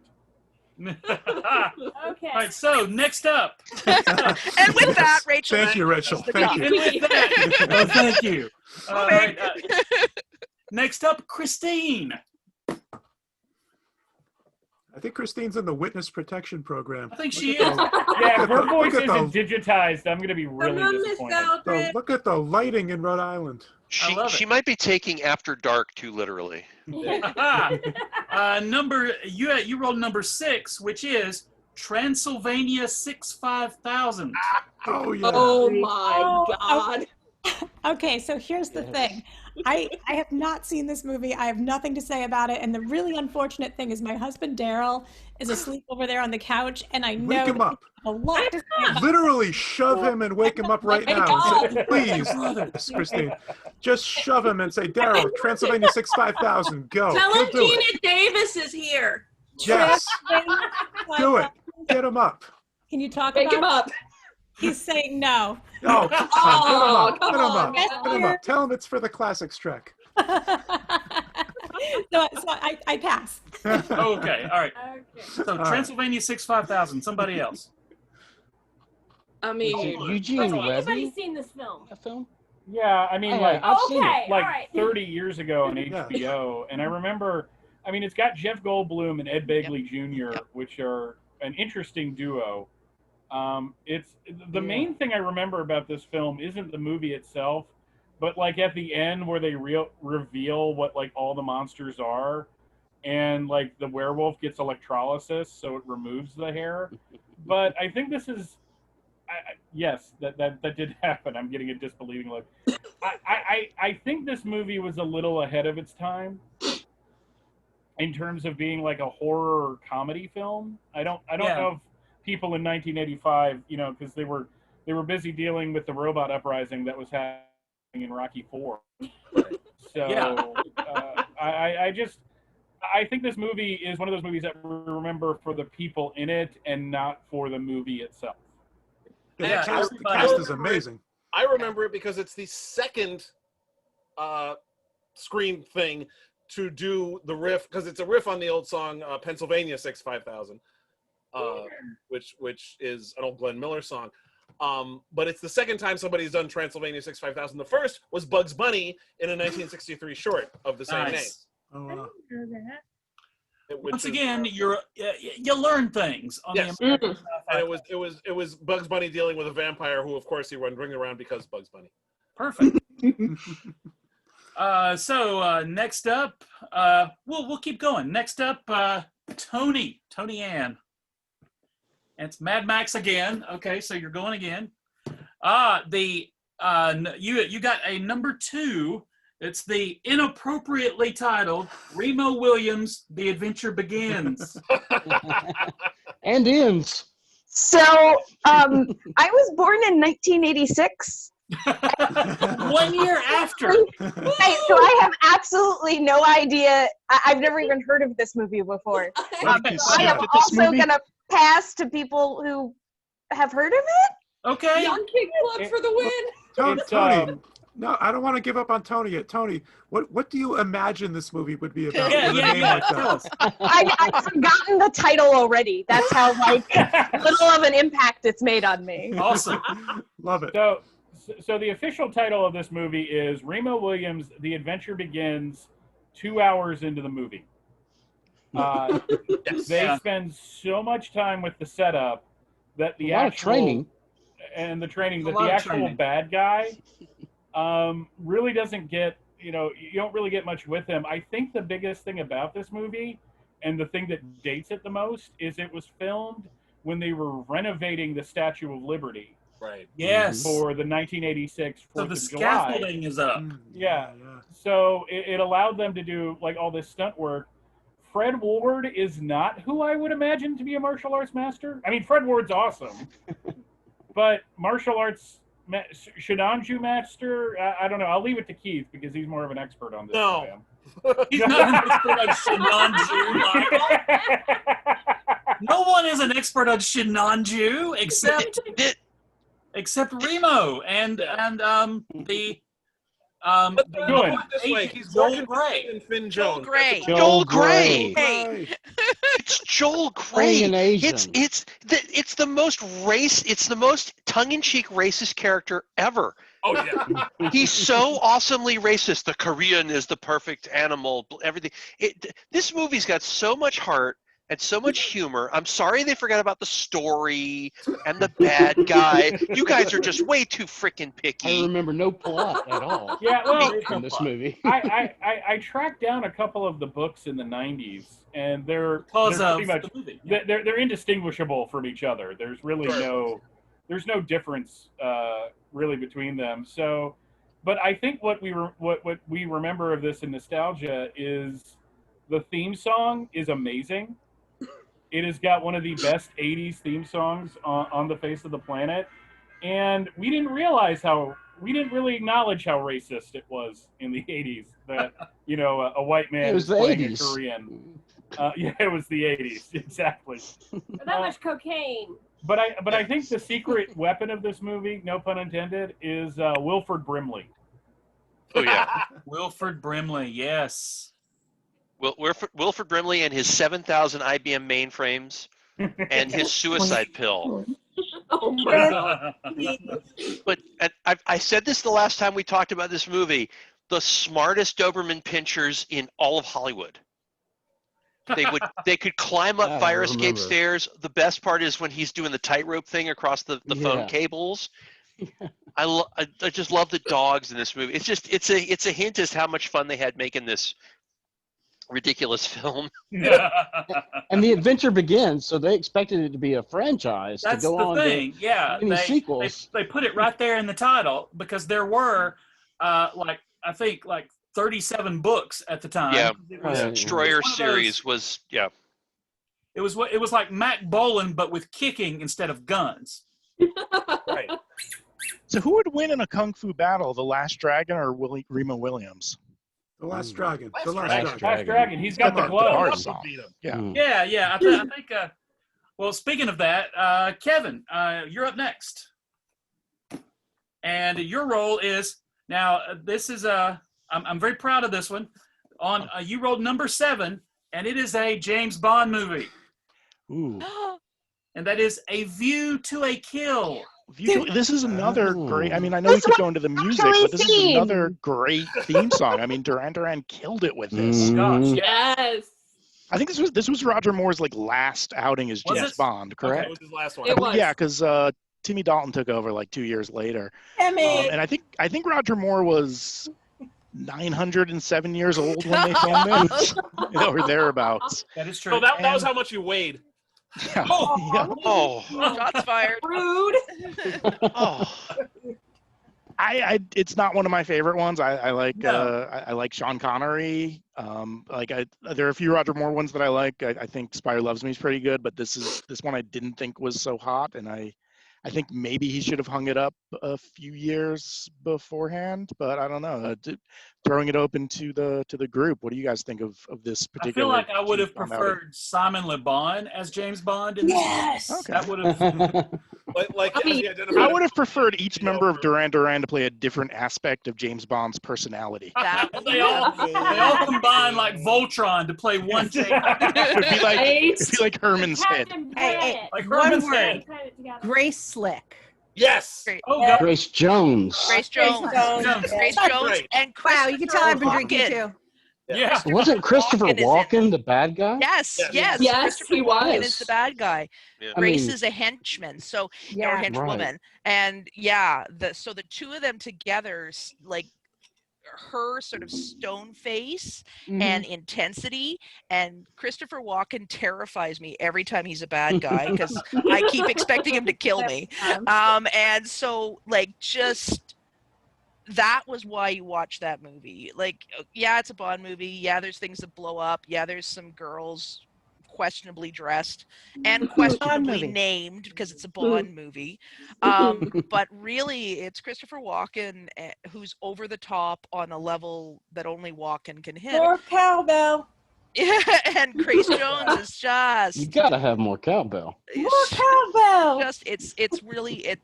Okay. All right, so next up. And with that, Rachel. Thank you, Rachel. Thank you. And with that, thank you. All right, next up, Christine. I think Christine's in the witness protection program. I think she is. Yeah, if her voice isn't digitized, I'm going to be really disappointed. Look at the lighting in Rhode Island. She might be taking After Dark too literally. You rolled number 6, which is Transylvania 65000. Oh yeah. Oh my God. Okay, so here's the thing. I have not seen this movie. I have nothing to say about it. And the really unfortunate thing is my husband Daryl is asleep over there on the couch, and I know Wake him up. a lot to say about it. Literally shove him and wake him up right now. Say, please, Christine, just shove him and say, Daryl, Transylvania 65000, go. Tell He'll him do it. Gina Davis is here. Yes. Do it. Get him up. Can you talk Wake about him up. He's saying no. Oh, come on. come Get him up. on, Get him up. Tell him it's for the Classics Track. So I pass. Okay, all right. Okay. So All right. Transylvania 65000. Somebody else. I mean, Eugene Has Levy. anybody seen this film? That film? Yeah, I mean, I've seen it. Okay, like all right. 30 years ago on Yeah. HBO, and I remember, I mean, it's got Jeff Goldblum and Ed Begley Jr., which are an interesting duo. It's the main thing I remember about this film isn't the movie itself, but like at the end where they reveal what like all the monsters are, and like the werewolf gets electrolysis, so it removes the hair. But I think this is, yes, that did happen. I'm getting a disbelieving look. I think this movie was a little ahead of its time in terms of being like a horror comedy film. I don't know if people in 1985, because they were busy dealing with the robot uprising that was happening in Rocky IV. So I think this movie is one of those movies that we remember for the people in it and not for the movie itself. Yeah, the cast is amazing. I remember it because it's the second screen thing to do the riff, because it's a riff on the old song Pennsylvania 65000. Which is an old Glenn Miller song. But it's the second time somebody's done Transylvania 65000. The first was Bugs Bunny in a 1963 short of the same name. Oh, wow. Once again, you learn things on the American Sci-Fi. And it was Bugs Bunny dealing with a vampire who, of course, he run ring around because Bugs Bunny. Perfect. So next up, we'll keep going. Next up, Tony Ann. And it's Mad Max again. Okay, so you're going again. You got a number 2. It's the inappropriately titled Remo Williams, The Adventure Begins. And ends. So I was born in 1986. 1 year after. Hey, so I have absolutely no idea. I've never even heard of this movie before. I am also gonna pass to people who have heard of it. Okay. Young Kid Club for the win. Tony, no, I don't want to give up on Tony yet. Tony, what do you imagine this movie would be about? with a name like that? I've forgotten the title already. That's how like little of an impact it's made on me. Awesome. Love it. So the official title of this movie is Remo Williams' The Adventure Begins 2 hours into the movie. They spend so much time with the setup that the actual training and the training that the actual bad guy really doesn't get, you don't really get much with him. I think the biggest thing about this movie and the thing that dates it the most is it was filmed when they were renovating the Statue of Liberty. Right. Yes. For the 1986 4th So of the July. scaffolding is up. Yeah. So it allowed them to do like all this stunt work. Fred Ward is not who I would imagine to be a martial arts master. I mean, Fred Ward's awesome, but martial arts Shinanju master, I don't know. I'll leave it to Keith because he's more of an expert on this. No. He's not an expert on Shinanju, Michael. No one is an expert on Shinanju except Remo and the He's Joel Gray. And Finn Jones. Joel Gray. It's Joel Gray. Playing an Asian. It's the most tongue-in-cheek racist character ever. Oh yeah. He's so awesomely racist. The Korean is the perfect animal. Everything. This movie's got so much heart and so much humor. I'm sorry they forgot about the story and the bad guy. You guys are just way too freaking picky. I remember no plot at all. Yeah, well, in this movie. I tracked down a couple of the books in the 90s, and they're pretty much they're indistinguishable from each other. There's really no difference really between them. So, but I think what we remember of this in nostalgia is the theme song is amazing. It has got one of the best 80s theme songs on the face of the planet. And we didn't really acknowledge how racist it was in the 80s that, a white man was playing 80s. A Korean. Yeah, it was the 80s, exactly. That much cocaine. But I think the secret weapon of this movie, no pun intended, is Wilford Brimley. Oh, yeah. Wilford Brimley, yes. Wilford Brimley and his 7,000 IBM mainframes and his suicide pill. Oh my God. But I said this the last time we talked about this movie, the smartest Doberman pinchers in all of Hollywood. They could climb up fire escape stairs. The best part is when he's doing the tightrope thing across the phone cables. I just love the dogs in this movie. It's a hint as to how much fun they had making this ridiculous film. And the adventure begins, so they expected it to be a franchise. That's to go the on thing. To any sequels. They put it right there in the title because there were I think 37 books at the time. Yeah, the Destroyer series was It was like Mac Bolan but with kicking instead of guns. Right. So who would win in a kung fu battle, the Last Dragon or Remo Williams? The Last Dragon. Last Dragon. He's got the gloves. Yeah. I think. Well, speaking of that, Kevin, you're up next, and your role is now. This is I'm very proud of this one. You rolled number 7, and it is a James Bond movie. Ooh. And that is A View to a Kill. This is another great. I mean, I know we could go into the music, but this is another great theme song. I mean, Duran Duran killed it with this. Gosh, yes. I think this was Roger Moore's last outing as James Bond, correct? Okay, it was his last one. It was. Yeah, because Timmy Dalton took over 2 years later. Emmy. And I think Roger Moore was 907 years old when they filmed it, or thereabouts. That is true. So that was how much you weighed. Yeah. Oh, shots fired. Rude. It's not one of my favorite ones. I like Sean Connery. There are a few Roger Moore ones that I like. I think Spire Loves Me is pretty good, but this one I didn't think was so hot, and I I think maybe he should have hung it up a few years beforehand, but I don't know. Throwing it open to the group, what do you guys think of this I particular? feel like I would James have Bond outing? preferred Simon Le Bon as James Bond. In Yes. this. That would have. Like I mean, I would have preferred each member of Duran Duran to play a different aspect of James Bond's personality. They all combine like Voltron to play one James. It'd be like Herman's head. Hey, Like one Herman's word. head. Grace Slick. Yes. Oh, Grace Jones. Grace Jones. Grace Jones and Wow, you can tell I've been drinking Walken. too. Yeah. Wasn't Christopher Walken the bad guy? Yes. Yes, Christopher he Walken was. is the bad guy. Yeah. Grace I mean, is a henchman, so or Yeah. henchwoman, Right. and so the two of them together, like her sort of stone face and intensity, and Christopher Walken terrifies me every time he's a bad guy because I keep expecting him to kill me. And so like just that was why you watch that movie. Like, yeah, it's a Bond movie. Yeah, there's things that blow up. Yeah, there's some girls questionably dressed and questionably named because it's a Bond movie. But really, it's Christopher Walken who's over the top on a level that only Walken can hit. More cowbell. Yeah, and Grace Jones is just You gotta have more cowbell. More cowbell. Just it's really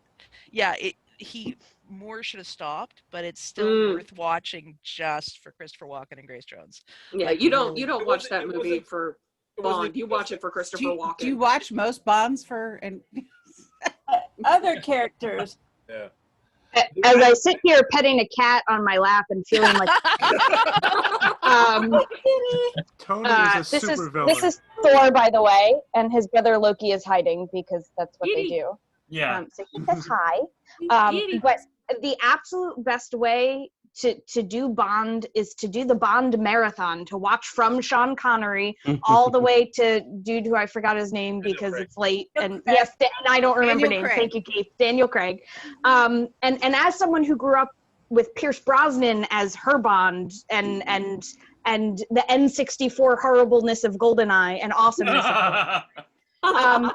he more should have stopped, but it's still worth watching just for Christopher Walken and Grace Jones. Yeah, Like, you don't really. watch that movie for Bond. You watch it for Christopher Walken. Do you watch most Bonds for and Other characters? Yeah. As I sit here petting a cat on my lap and feeling like Tony is a this supervillain. this is Thor, by the way, and his brother Loki is hiding because that's what they do. Yeah. So he says hi. But the absolute best way to do Bond is to do the Bond marathon, to watch from Sean Connery all the way to dude who I forgot his name because it's late. And yes, I don't remember Daniel names. Craig. Thank you, Keith. Daniel Craig. And as someone who grew up with Pierce Brosnan as her Bond and the N64 horribleness of GoldenEye and awesomeness of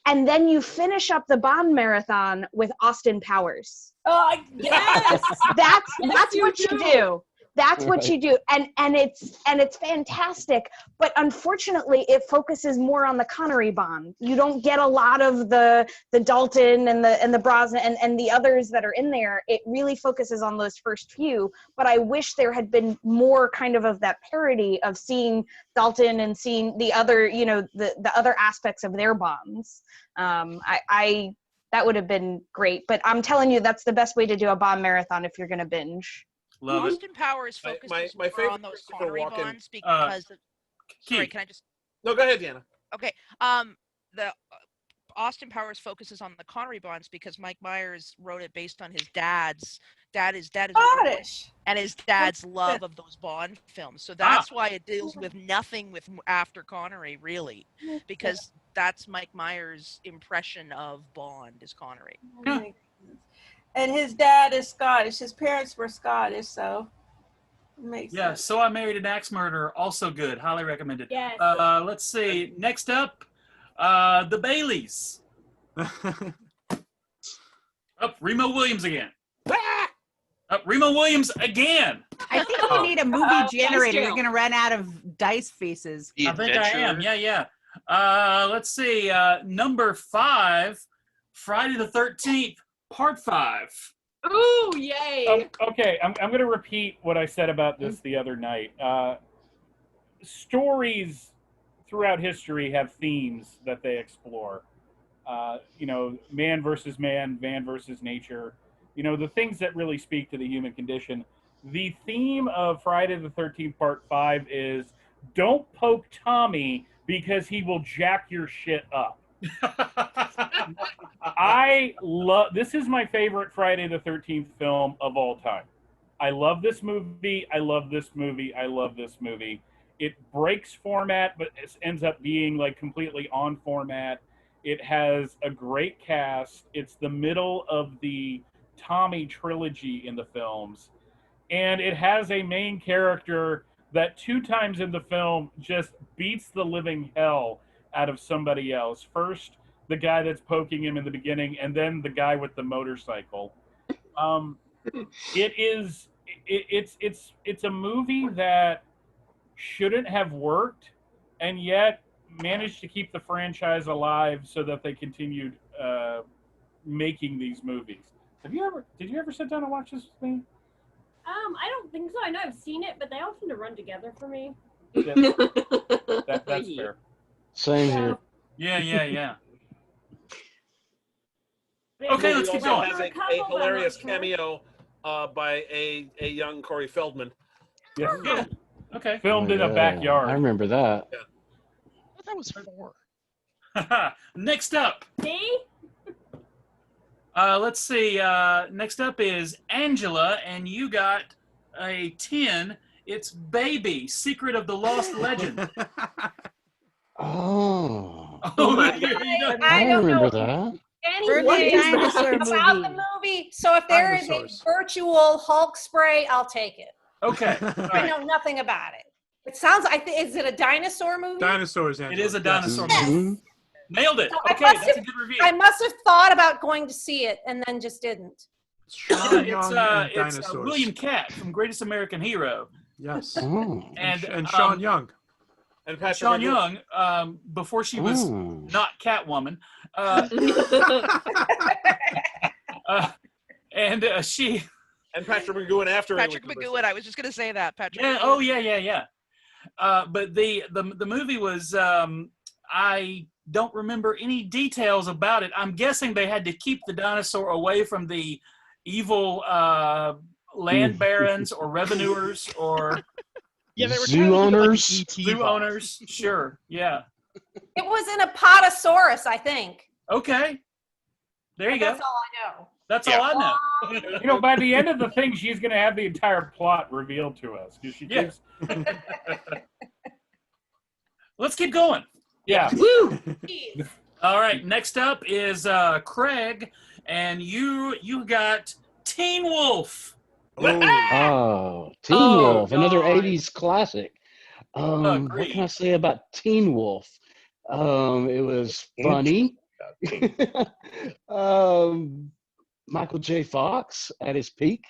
and then you finish up the Bond marathon with Austin Powers. Oh, yes. That's what you do. That's what you do, and it's fantastic. But unfortunately, it focuses more on the Connery Bond. You don't get a lot of the Dalton and the Brosnan and the others that are in there. It really focuses on those first few. But I wish there had been more kind of that parody of seeing Dalton and seeing the other, the other aspects of their Bonds. That would have been great. But I'm telling you, that's the best way to do a Bond marathon if you're going to binge. Love it. Austin Powers focuses my more favorite on those Christopher Connery Walken- Bonds because sorry, Keith. can I just No, go ahead, Deanna. okay. The Austin Powers focuses on the Connery Bonds because Mike Myers wrote it based on his dad's Scottish. and his dad's love of those Bond films. So that's why it deals with nothing with after Connery, really, because that's Mike Myers' impression of Bond is Connery. And his dad is Scottish. His parents were Scottish, so it makes sense. So I Married an Axe Murderer, also good. Highly recommended. Yes. Let's see. Next up, The Baileys. Remo Williams again. Remo Williams again. I think you need a movie generator. You're going to run out of dice faces. I think I am. Yeah. Let's see. Number 5, Friday the 13th, Part 5. Ooh, yay. Okay, I'm going to repeat what I said about this the other night. Stories throughout history have themes that they explore. Man versus man versus nature. The things that really speak to the human condition. The theme of Friday the 13th Part 5 is don't poke Tommy because he will jack your shit up. This is my favorite Friday the 13th film of all time. I love this movie. It breaks format, but it ends up being like completely on format. It has a great cast. It's the middle of the Tommy trilogy in the films. And it has a main character that 2 times in the film just beats the living hell out of somebody else. First, the guy that's poking him in the beginning, and then the guy with the motorcycle. It's a movie that shouldn't have worked, and yet managed to keep the franchise alive so that they continued making these movies. Did you ever sit down and watch this with me? I don't think so. I know I've seen it, but they all seem to run together for me. Yeah. That's fair. Same here. Yeah. Okay, let's keep going. Has a hilarious cameo by a young Corey Feldman. Yeah. Okay. Filmed in a backyard. I remember that. Yeah. That was 4. Next up. See? Let's see. Next up is Angela, and you got a 10. It's Baby, Secret of the Lost Legend. Oh. I don't remember know that. anything about the movie. So if there is a virtual Hulk spray, I'll take it. Okay. I know nothing about it. It sounds. Is it a dinosaur movie? Dinosaurs. Angela. It is a dinosaur movie. Nailed it. So Okay, that's a good review. I must have thought about going to see it and then just didn't. It's William Catt from Greatest American Hero. Yes. And Sean Young. And Patrick Sean Young, before she was not Catwoman. She... And Patrick McGowan after Patrick McGowan, I was just going to say that. Patrick Yeah, McGowan. yeah. But the movie was... I don't remember any details about it. I'm guessing they had to keep the dinosaur away from the evil land barons or revenuers or they were zoo owners. Zoo owners, sure, yeah. It was an Apatosaurus, I think. Okay, there you go. That's all I know. That's all I know. By the end of the thing, she's going to have the entire plot revealed to us. She keeps... Let's keep going. Yeah. Woo! All right. Next up is Craig, and you got Teen Wolf. Oh, Teen Wolf, another '80s classic. What can I say about Teen Wolf? It was funny. Michael J. Fox at his peak.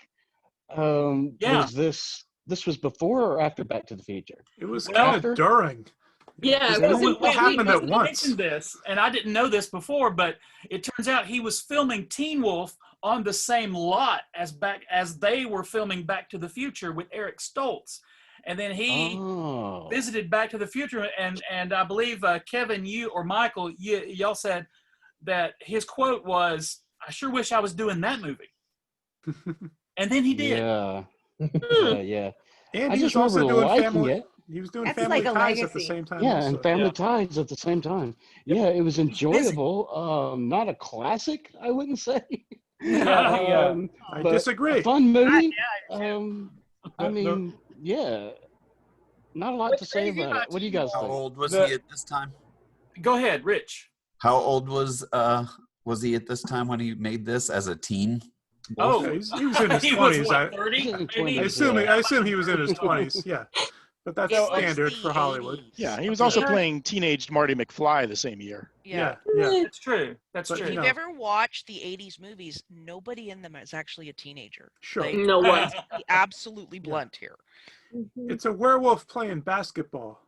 Was this was before or after Back to the Future? It was kind of during. Yeah, it happened at once. Mentioned this, and I didn't know this before, but it turns out he was filming Teen Wolf on the same lot as they were filming Back to the Future with Eric Stoltz, and then he visited Back to the Future, and I believe Kevin, you or Michael, y'all said that his quote was, "I sure wish I was doing that movie," and then he did. Yeah. And I he was just also remember doing liking Family. it. He was doing That's Family like a Ties at legacy. the same time. Yeah, also. and Family Ties at the same time. Yeah, it was enjoyable. Not a classic, I wouldn't say. I disagree. A fun movie. I mean, yeah. Not a lot to say about it. What do you guys think? How old was he at this time? Go ahead, Rich. How old was he at this time when he made this as a teen? Oh, he was in his 20s. 30? I assume he was in his 20s. Yeah, but that's standard for Hollywood. Yeah, he was also playing teenage Marty McFly the same year. Yeah. That's true. That's If true. you've ever watched the 80s movies, nobody in them is actually a teenager. Sure. Like, No one. let's be absolutely blunt here. It's a werewolf playing basketball.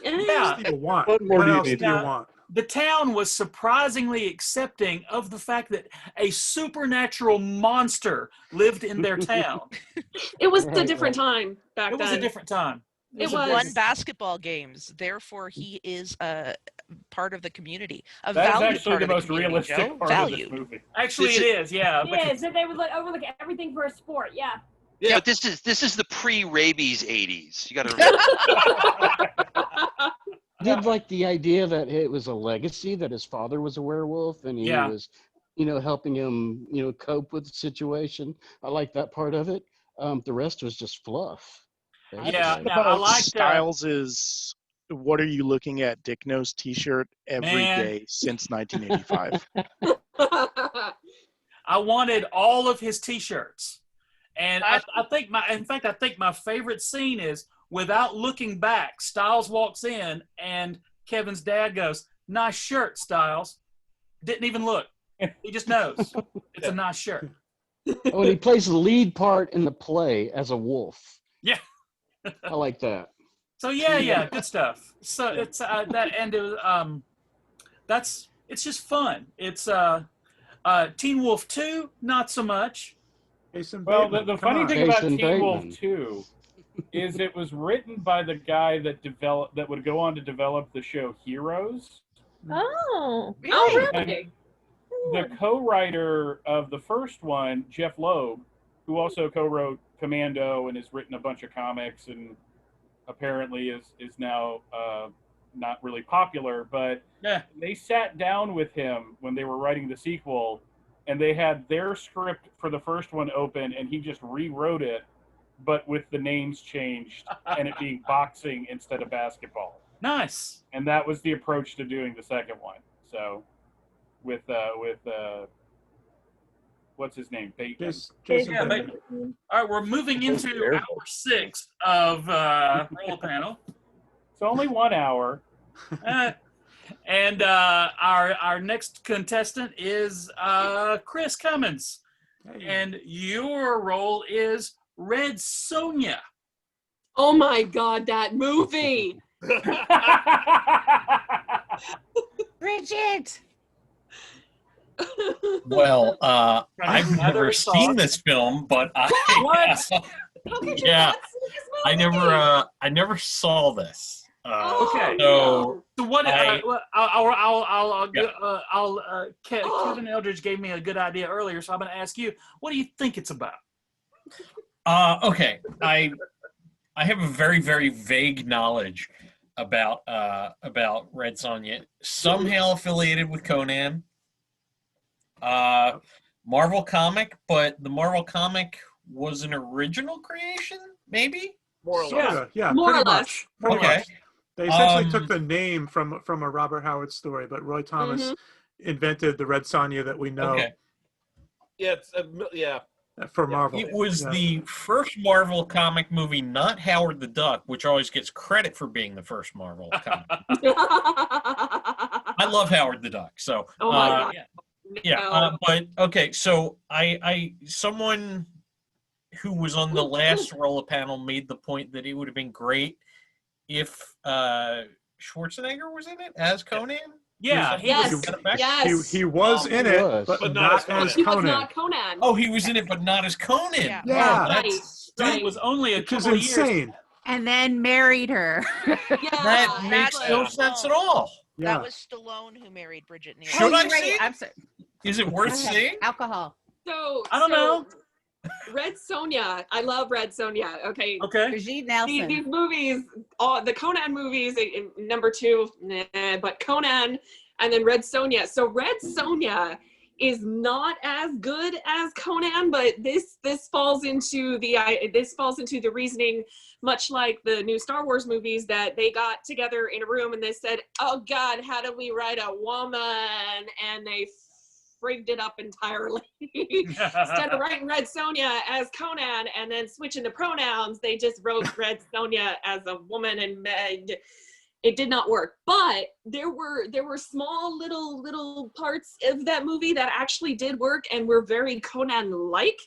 Yeah. What do you want? What more What do you else need? do you want? The town was surprisingly accepting of the fact that a supernatural monster lived in their town. It was a different time back then. It was a different time. It was. Won basketball games, therefore he is a part of the community. A That's valued actually part the of the most community, realistic Joe. part of Valued. this movie. Actually, it is, yeah. Yeah, so they would overlook everything for a sport. Yeah. Yeah, but this is the pre-rabies '80s. You got to remember. I did like the idea that it was a legacy, that his father was a werewolf and he was, helping him, cope with the situation. I like that part of it. The rest was just fluff. I liked Styles' "What Are You Looking At, Dick Nose" T-shirt every day since 1985. I wanted all of his T-shirts, and I think my favorite scene is, without looking back, Styles walks in and Kevin's dad goes, "Nice shirt, Styles." Didn't even look. He just knows. It's a nice shirt. Oh, and he plays the lead part in the play as a wolf. Yeah. I like that. So yeah, good stuff. So it's that, and it was, it's just fun. It's Teen Wolf 2, not so much. Well, the funny thing about Teen Wolf 2 is it was written by the guy that would go on to develop the show Heroes. Oh, really? And the co-writer of the first one, Jeff Loeb, who also co-wrote Commando and has written a bunch of comics and apparently is now not really popular, but they sat down with him when they were writing the sequel, and they had their script for the first one open, and he just rewrote it, but with the names changed and it being boxing instead of basketball. Nice. And that was the approach to doing the second one. So with what's his name? Bateman. Jason Bateman. All right, we're moving into hour 6 of Roll Panel. It's only 1 hour. And our next contestant is Chris Cummins. Hey. And your role is Red Sonja. Oh my God, that movie! Bridget! Well, I've never seen this film, but I never saw this. Okay. So what? Kevin Eldridge gave me a good idea earlier, so I'm going to ask you, what do you think it's about? Okay, I have a very, very vague knowledge about Red Sonja. Somehow affiliated with Conan. Marvel comic, but the Marvel comic was an original creation, maybe? More or less. Yeah, more pretty or much. less. Okay. They essentially took the name from a Robert Howard story, but Roy Thomas invented the Red Sonja that we know. Okay. Yeah, For Marvel. It was the first Marvel comic movie, not Howard the Duck, which always gets credit for being the first Marvel comic. I love Howard the Duck. So, but okay. So someone who was on the last Rolla panel made the point that it would have been great if Schwarzenegger was in it as Conan. Yeah, he was in it, but not as He Conan. was not Conan. Oh, he was in it, but not as Conan. Yeah. It was only a couple of years. Insane. And then married her. That makes no sense at all. That was Stallone who married Bridget Nielsen. Should I see? I'm sorry. Is it worth seeing? Alcohol. So I don't know. Red Sonja, I love Red Sonja. Okay. Brigitte Nelson. These movies, the Conan movies, number 2, but Conan, and then Red Sonja. So Red Sonja is not as good as Conan, but this falls into the reasoning, much like the new Star Wars movies, that they got together in a room and they said, "Oh God, how do we write a woman?" And they frigged it up entirely. Instead of writing Red Sonja as Conan and then switching the pronouns, they just wrote Red Sonja as a woman, and it did not work. But there were small little parts of that movie that actually did work and were very Conan-like,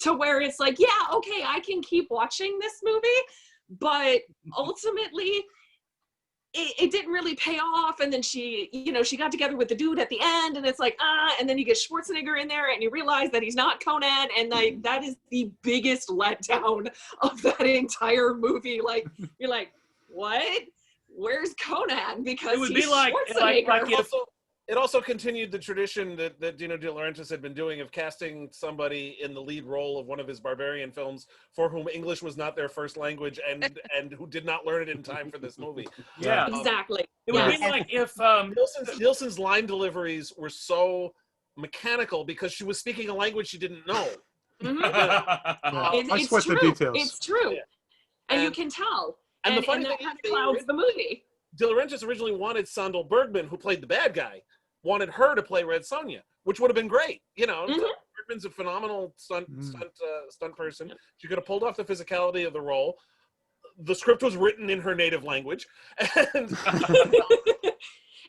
to where it's like, yeah, okay, I can keep watching this movie, but ultimately it didn't really pay off. And then she got together with the dude at the end, and it's like, and then you get Schwarzenegger in there and you realize that he's not Conan, and like that is the biggest letdown of that entire movie. Like, you're like, what? Where's Conan? Because it would be like if it also continued the tradition that Dino De Laurentiis had been doing of casting somebody in the lead role of one of his barbarian films for whom English was not their first language and who did not learn it in time for this movie. Yeah, exactly. It would be like if Nielsen's line deliveries were so mechanical because she was speaking a language she didn't know. It's true. The details. It's true, and you can tell. And the funny thing kind of clouds the movie. De Laurentiis originally wanted Sandal Bergman, who played the bad guy, wanted her to play Red Sonja, which would have been great. You know, Bergman's a phenomenal stunt person. She could have pulled off the physicality of the role. The script was written in her native language, and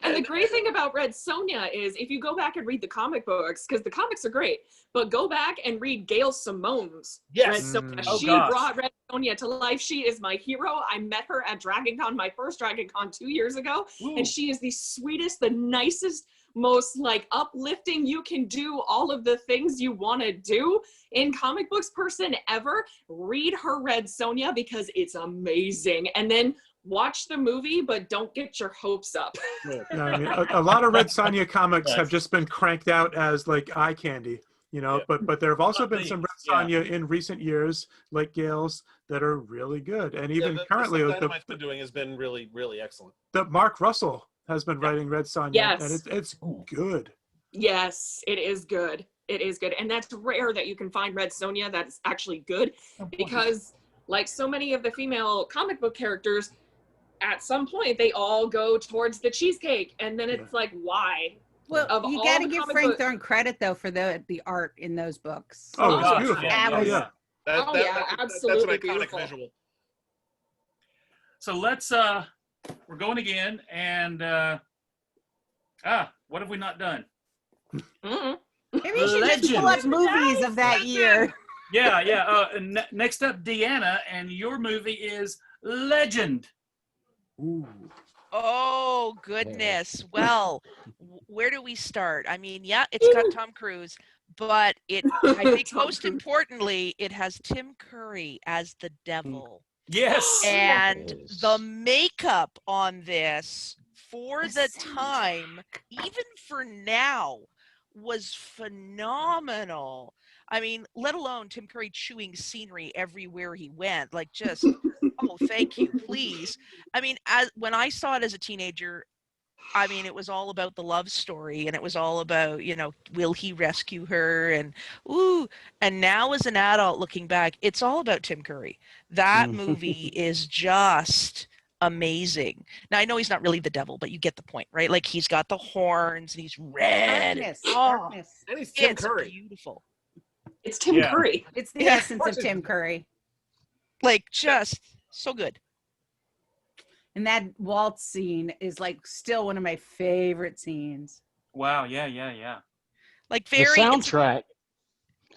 And the great thing about Red Sonja is if you go back and read the comic books, because the comics are great, but go back and read Gail Simone's Red Sonja. She brought Red Sonja to life. She is my hero. I met her at Dragon Con, my first Dragon Con 2 years ago. And she is the sweetest, the nicest, most like uplifting, you can do all of the things you want to do in comic books person ever. Read her Red Sonja because it's amazing. And then watch the movie, but don't get your hopes up. No, I mean, a lot of Red Sonja comics have just been cranked out as like eye candy, you know, but there have also been some Red Sonja in recent years, like Gail's, that are really good. And even currently, the Dynamite's been doing has been really, really excellent. The Mark Russell has been writing Red Sonja, and it's good. Yes, it is good. It is good. And that's rare that you can find Red Sonja that's actually good, because like so many of the female comic book characters, at some point they all go towards the cheesecake, and then it's like, why? Well, you got to give Frank Thorne credit though for the art in those books. Oh, it's beautiful. Yeah. Absolutely that's an iconic beautiful. visual. So let's we're going again, and what have we not done? Maybe you should just pull up movies of that year. Yeah. Next up, Deanna, and your movie is Legend. Ooh. Oh, goodness. Well, where do we start? I mean, yeah, it's got Tom Cruise, but I think most importantly, it has Tim Curry as the devil. Yes. And the makeup on this for the time, even for now, was phenomenal. I mean, let alone Tim Curry chewing scenery everywhere he went, like just, oh, thank you, please. I mean, when I saw it as a teenager, I mean, it was all about the love story, and it was all about, you know, will he rescue her? And and now as an adult looking back, it's all about Tim Curry. That movie is just amazing. Now, I know he's not really the devil, but you get the point, right? Like, he's got the horns, and he's red. Darkness. And he's Tim Curry. It's beautiful. It's Tim Curry. It's the essence of Tim Curry. Like, just so good. And that waltz scene is like still one of my favorite scenes. Wow, yeah. Like very the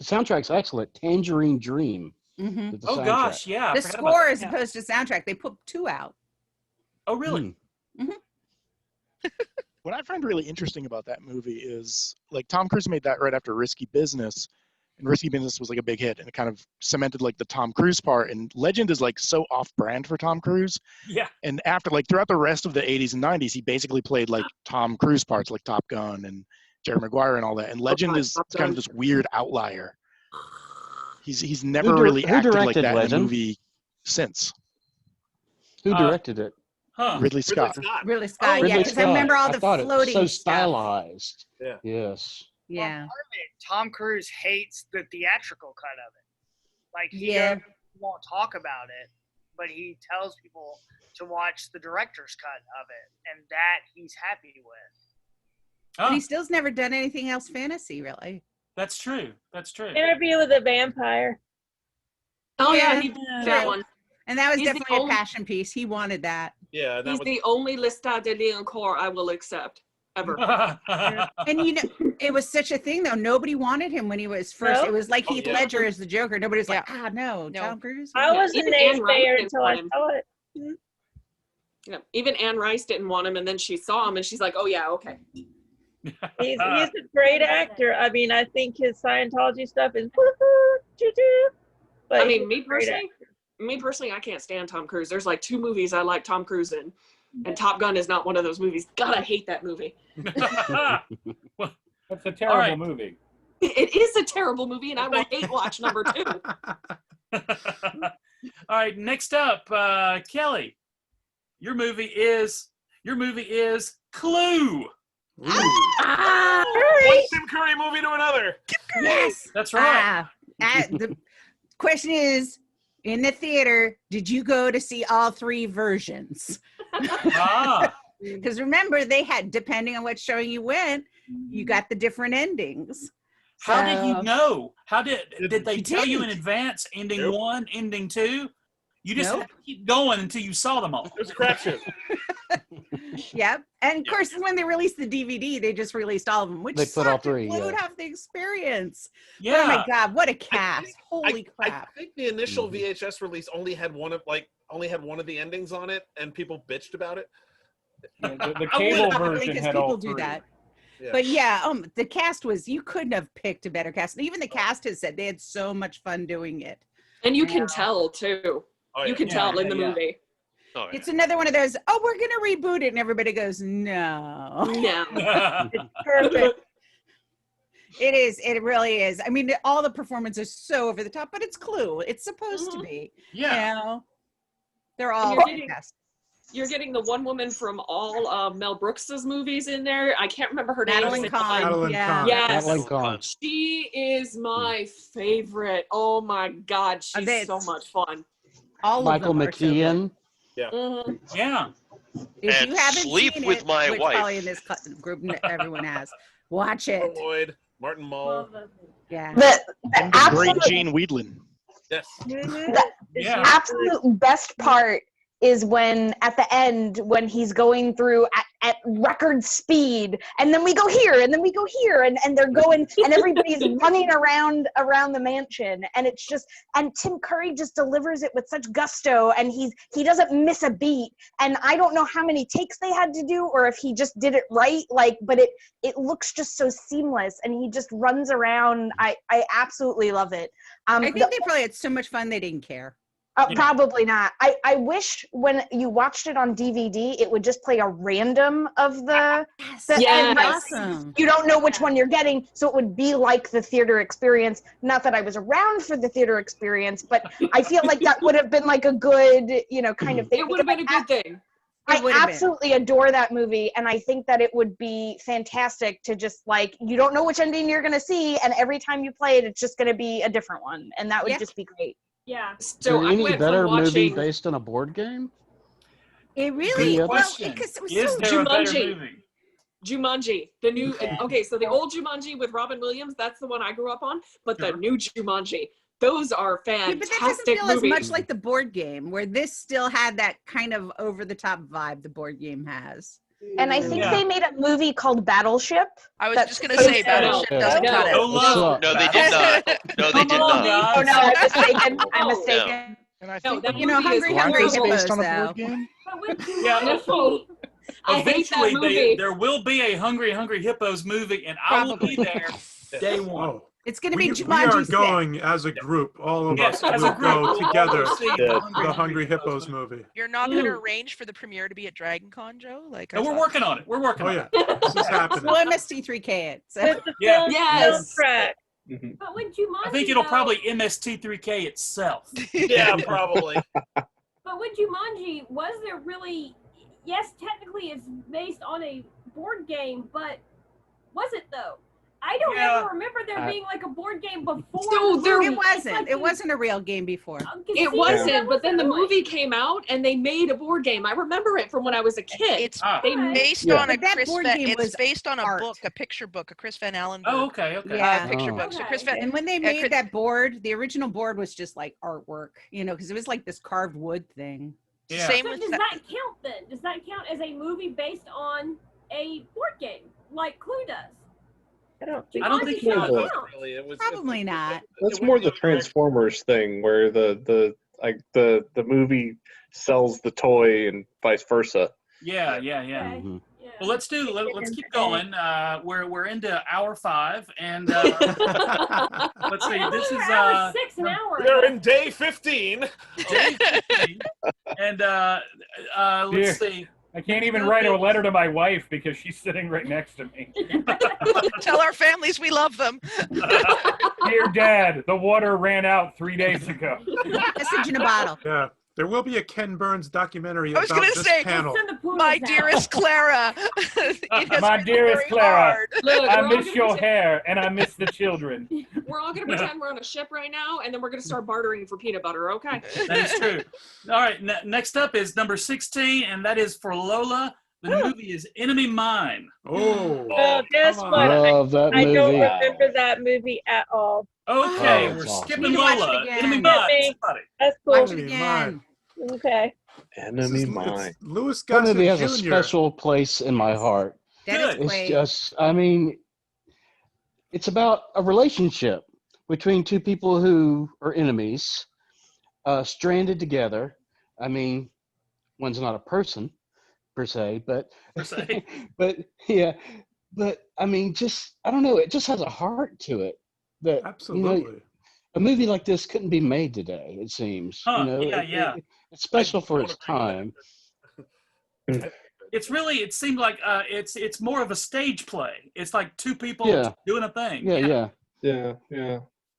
soundtrack's excellent. Tangerine Dream. Mm-hmm. Oh gosh, yeah. The score as opposed to soundtrack. They put 2 out. Oh really? What I find really interesting about that movie is, like, Tom Cruise made that right after Risky Business, and Risky Business was like a big hit, and it kind of cemented like the Tom Cruise part. And Legend is like so off-brand for Tom Cruise. Yeah. And after, like, throughout the rest of the 80s and 90s, he basically played like Tom Cruise parts, like Top Gun and Jerry Maguire and all that. And Legend is kind of this weird outlier. He's never really acted like that Legend? in a movie since. Who directed it? Ridley Scott. Ridley Scott, yeah, because I remember all the floating it was so stuff. stylized. Yeah. Yes. Yeah. Part of it, Tom Cruise hates the theatrical cut of it. Like, he won't talk about it, but he tells people to watch the director's cut of it, and that he's happy with. But he still's never done anything else fantasy, really. That's true. Interview with a Vampire. Oh yeah, he did that one. And that was He's the definitely a only- passion piece. He wanted that. Yeah, He's the only Lestat de Liancourt I will accept ever. And you know, it was such a thing though. Nobody wanted him when he was first. Nope. It was like Heath yeah. Ledger as the Joker. Nobody's like, no, Tom Cruise. I was an Even Anne Rice naysayer didn't until I want him. saw it. Yeah. Even Anne Rice didn't want him, and then she saw him, and she's like, "Oh yeah, okay." He's a great actor. I mean, I think his Scientology stuff is woohoo, choo-choo. But I mean, he's me a great personally, I can't stand Tom Cruise. There's like 2 movies I like Tom Cruise in, and Top Gun is not one of those movies. God, I hate that movie. That's a terrible movie. It is a terrible movie, and I will hate watch number 2. All right, next up, Kelly. Your movie is Clue. One Tim Curry movie to another. Yes, that's right. The question is, in the theater, did you go to see all 3 versions? Because remember, they had, depending on what showing you went, you got the different endings. How did you know? How did they tell you in didn't. advance? Ending 1, ending 2. You just had to keep going until you saw them all. It was a crapshoot. Yep. And of course, when they released the DVD, they just released all of them, which They put all three, blew yeah. half the experience. Yeah. Oh my God, what a cast! Holy crap! I think the initial VHS release only had one of the endings on it, and people bitched about it. Yeah, the cable version because had people all do three. that. Yeah. But yeah, the cast was, you couldn't have picked a better cast. Even the cast has said they had so much fun doing it. And you can tell too. Oh, you can tell in the movie. Oh, yeah. It's another one of those, oh, we're going to reboot it. And everybody goes, no. No. It's perfect. It is. It really is. I mean, all the performances are so over the top, but it's Clue. It's supposed to be. Yeah. You know? They're all fantastic. You're getting the one woman from all Mel Brooks's movies in there. I can't remember her name. Madeline Kahn. Madeline Kahn. Yes. Madeline Kahn. She is my favorite. Oh my God, she's so much fun. All Michael of them are so McKeon. Yeah. Mhm. Yeah. If And you haven't Sleep seen with it, My which Wife. probably in this group everyone has, watch it. Lloyd, Martin Mull. Yeah. The great Gene Weedlin. Yes. The absolute best part is when at the end when he's going through at record speed, and then we go here and then we go here, and they're going and everybody's running around the mansion, and it's just, and Tim Curry just delivers it with such gusto, and he doesn't miss a beat, and I don't know how many takes they had to do or if he just did it right, like, but it looks just so seamless, and he just runs around. I absolutely love it. I think they probably had so much fun they didn't care. Probably not. I wish when you watched it on DVD, it would just play a random of the Yes. awesome. You don't know which one you're getting, so it would be like the theater experience. Not that I was around for the theater experience, but I feel like that would have been like a good, kind of thing. It would have been a good thing. I absolutely adore that movie, and I think that it would be fantastic to just, like, you don't know which ending you're going to see, and every time you play it, it's just going to be a different one, and that would just be great. Yeah. So Is there any better movie based on a board game? It really, Good well, because it was Is so there a better Jumanji. movie? Jumanji, the new. Okay, so the old Jumanji with Robin Williams, that's the one I grew up on. But the new Jumanji, those are Yeah, but that doesn't fantastic feel movies. as much like the board game, where this still had that kind of over-the-top vibe the board game has. And I think they made a movie called Battleship. I was just going to say Battleship doesn't cut it. No, they did not. No, they did not. Oh no, I'm mistaken. I'm mistaken. And I No, think that You know, movie is Hungry Hungry Broncos Hippos, based on a though. board game. But with Yeah. Jumanji, I hate that Eventually, movie. there will be a Hungry Hippos movie, and I will be there day one. Oh, It's going to be we Jumanji are 6. going as a group. All of Yes, us as a will group, go we'll all together go see to the Hungry Hippos movie. You're not going to arrange for the premiere to be at Dragon Con, Joe? Like, And we're working on it. We're working Oh on yeah, it. this is happening. We'll MST3K it. So. With the Yeah. film Yes. soundtrack. but with Jumanji, I think it'll though- probably MST3K itself. Yeah, probably. But with Jumanji, was there really? Yes, technically it's based on a board game, but was it though? I don't ever remember there being like a board game before. So the there- movie. It wasn't. It's like It wasn't a real game before. It wasn't, but then the movie came out and they made a board game. I remember it from when I was a kid. It's They based Yeah. on a But that Chris board Van, game it's was based on a art. book, a picture book, a Chris Van Allen Oh, book, okay, okay. Yeah. picture Oh. book. So Chris Van, And when they made Chris- that board, the original board was just like artwork, because it was like this carved wood thing. Yeah. same So with does that. that count then? Does that count as a movie based on a board game like Clue does? I don't I don't think Jumanji so. doesn't count. Really, it was, Probably not. That's more the Transformers thing, where the movie sells the toy and vice versa. Yeah. Okay. Mhm. Yeah. Well, let's keep going. We're into hour 5, and let's see. This is hour 6 an hour. We're in day 15. day 15, and let's see. I can't even write a letter to my wife because she's sitting right next to me. Tell our families we love them. Dear Dad, the water ran out 3 days ago. Message in a bottle. Yeah, there will be a Ken Burns documentary I was about gonna this say, panel. Send the poodles My out. dearest Clara. It has My been dearest very Clara, hard. Look, I we're all miss gonna your pretend- hair and I miss the children. We're all going to pretend we're on a ship right now, and then we're going to start bartering for peanut butter, okay? That is true. All right. Next up is number 16, and that is for Lola. The movie is Enemy Mine. Oh, Oh, guess come what? on. Love that I don't movie. remember that movie at all. Okay, Oh, we're it's awesome. skipping Need to watch it Lola. again. Enemy Hit Mine. me. Somebody. That's cool. Watch it Enemy again. Mine. Okay. Enemy mine. Louis That Gossett movie has Jr. a special place in my heart. Dennis It's Quaid. just, I mean, it's about a relationship between two people who are enemies, stranded together. I mean, one's not a person per se, but but yeah, but I mean, just I don't know. It just has a heart to it that Absolutely. a movie like this couldn't be made today. It seems, it's special for its time. It's really, it seemed like it's more of a stage play. It's like two people doing a thing. Yeah.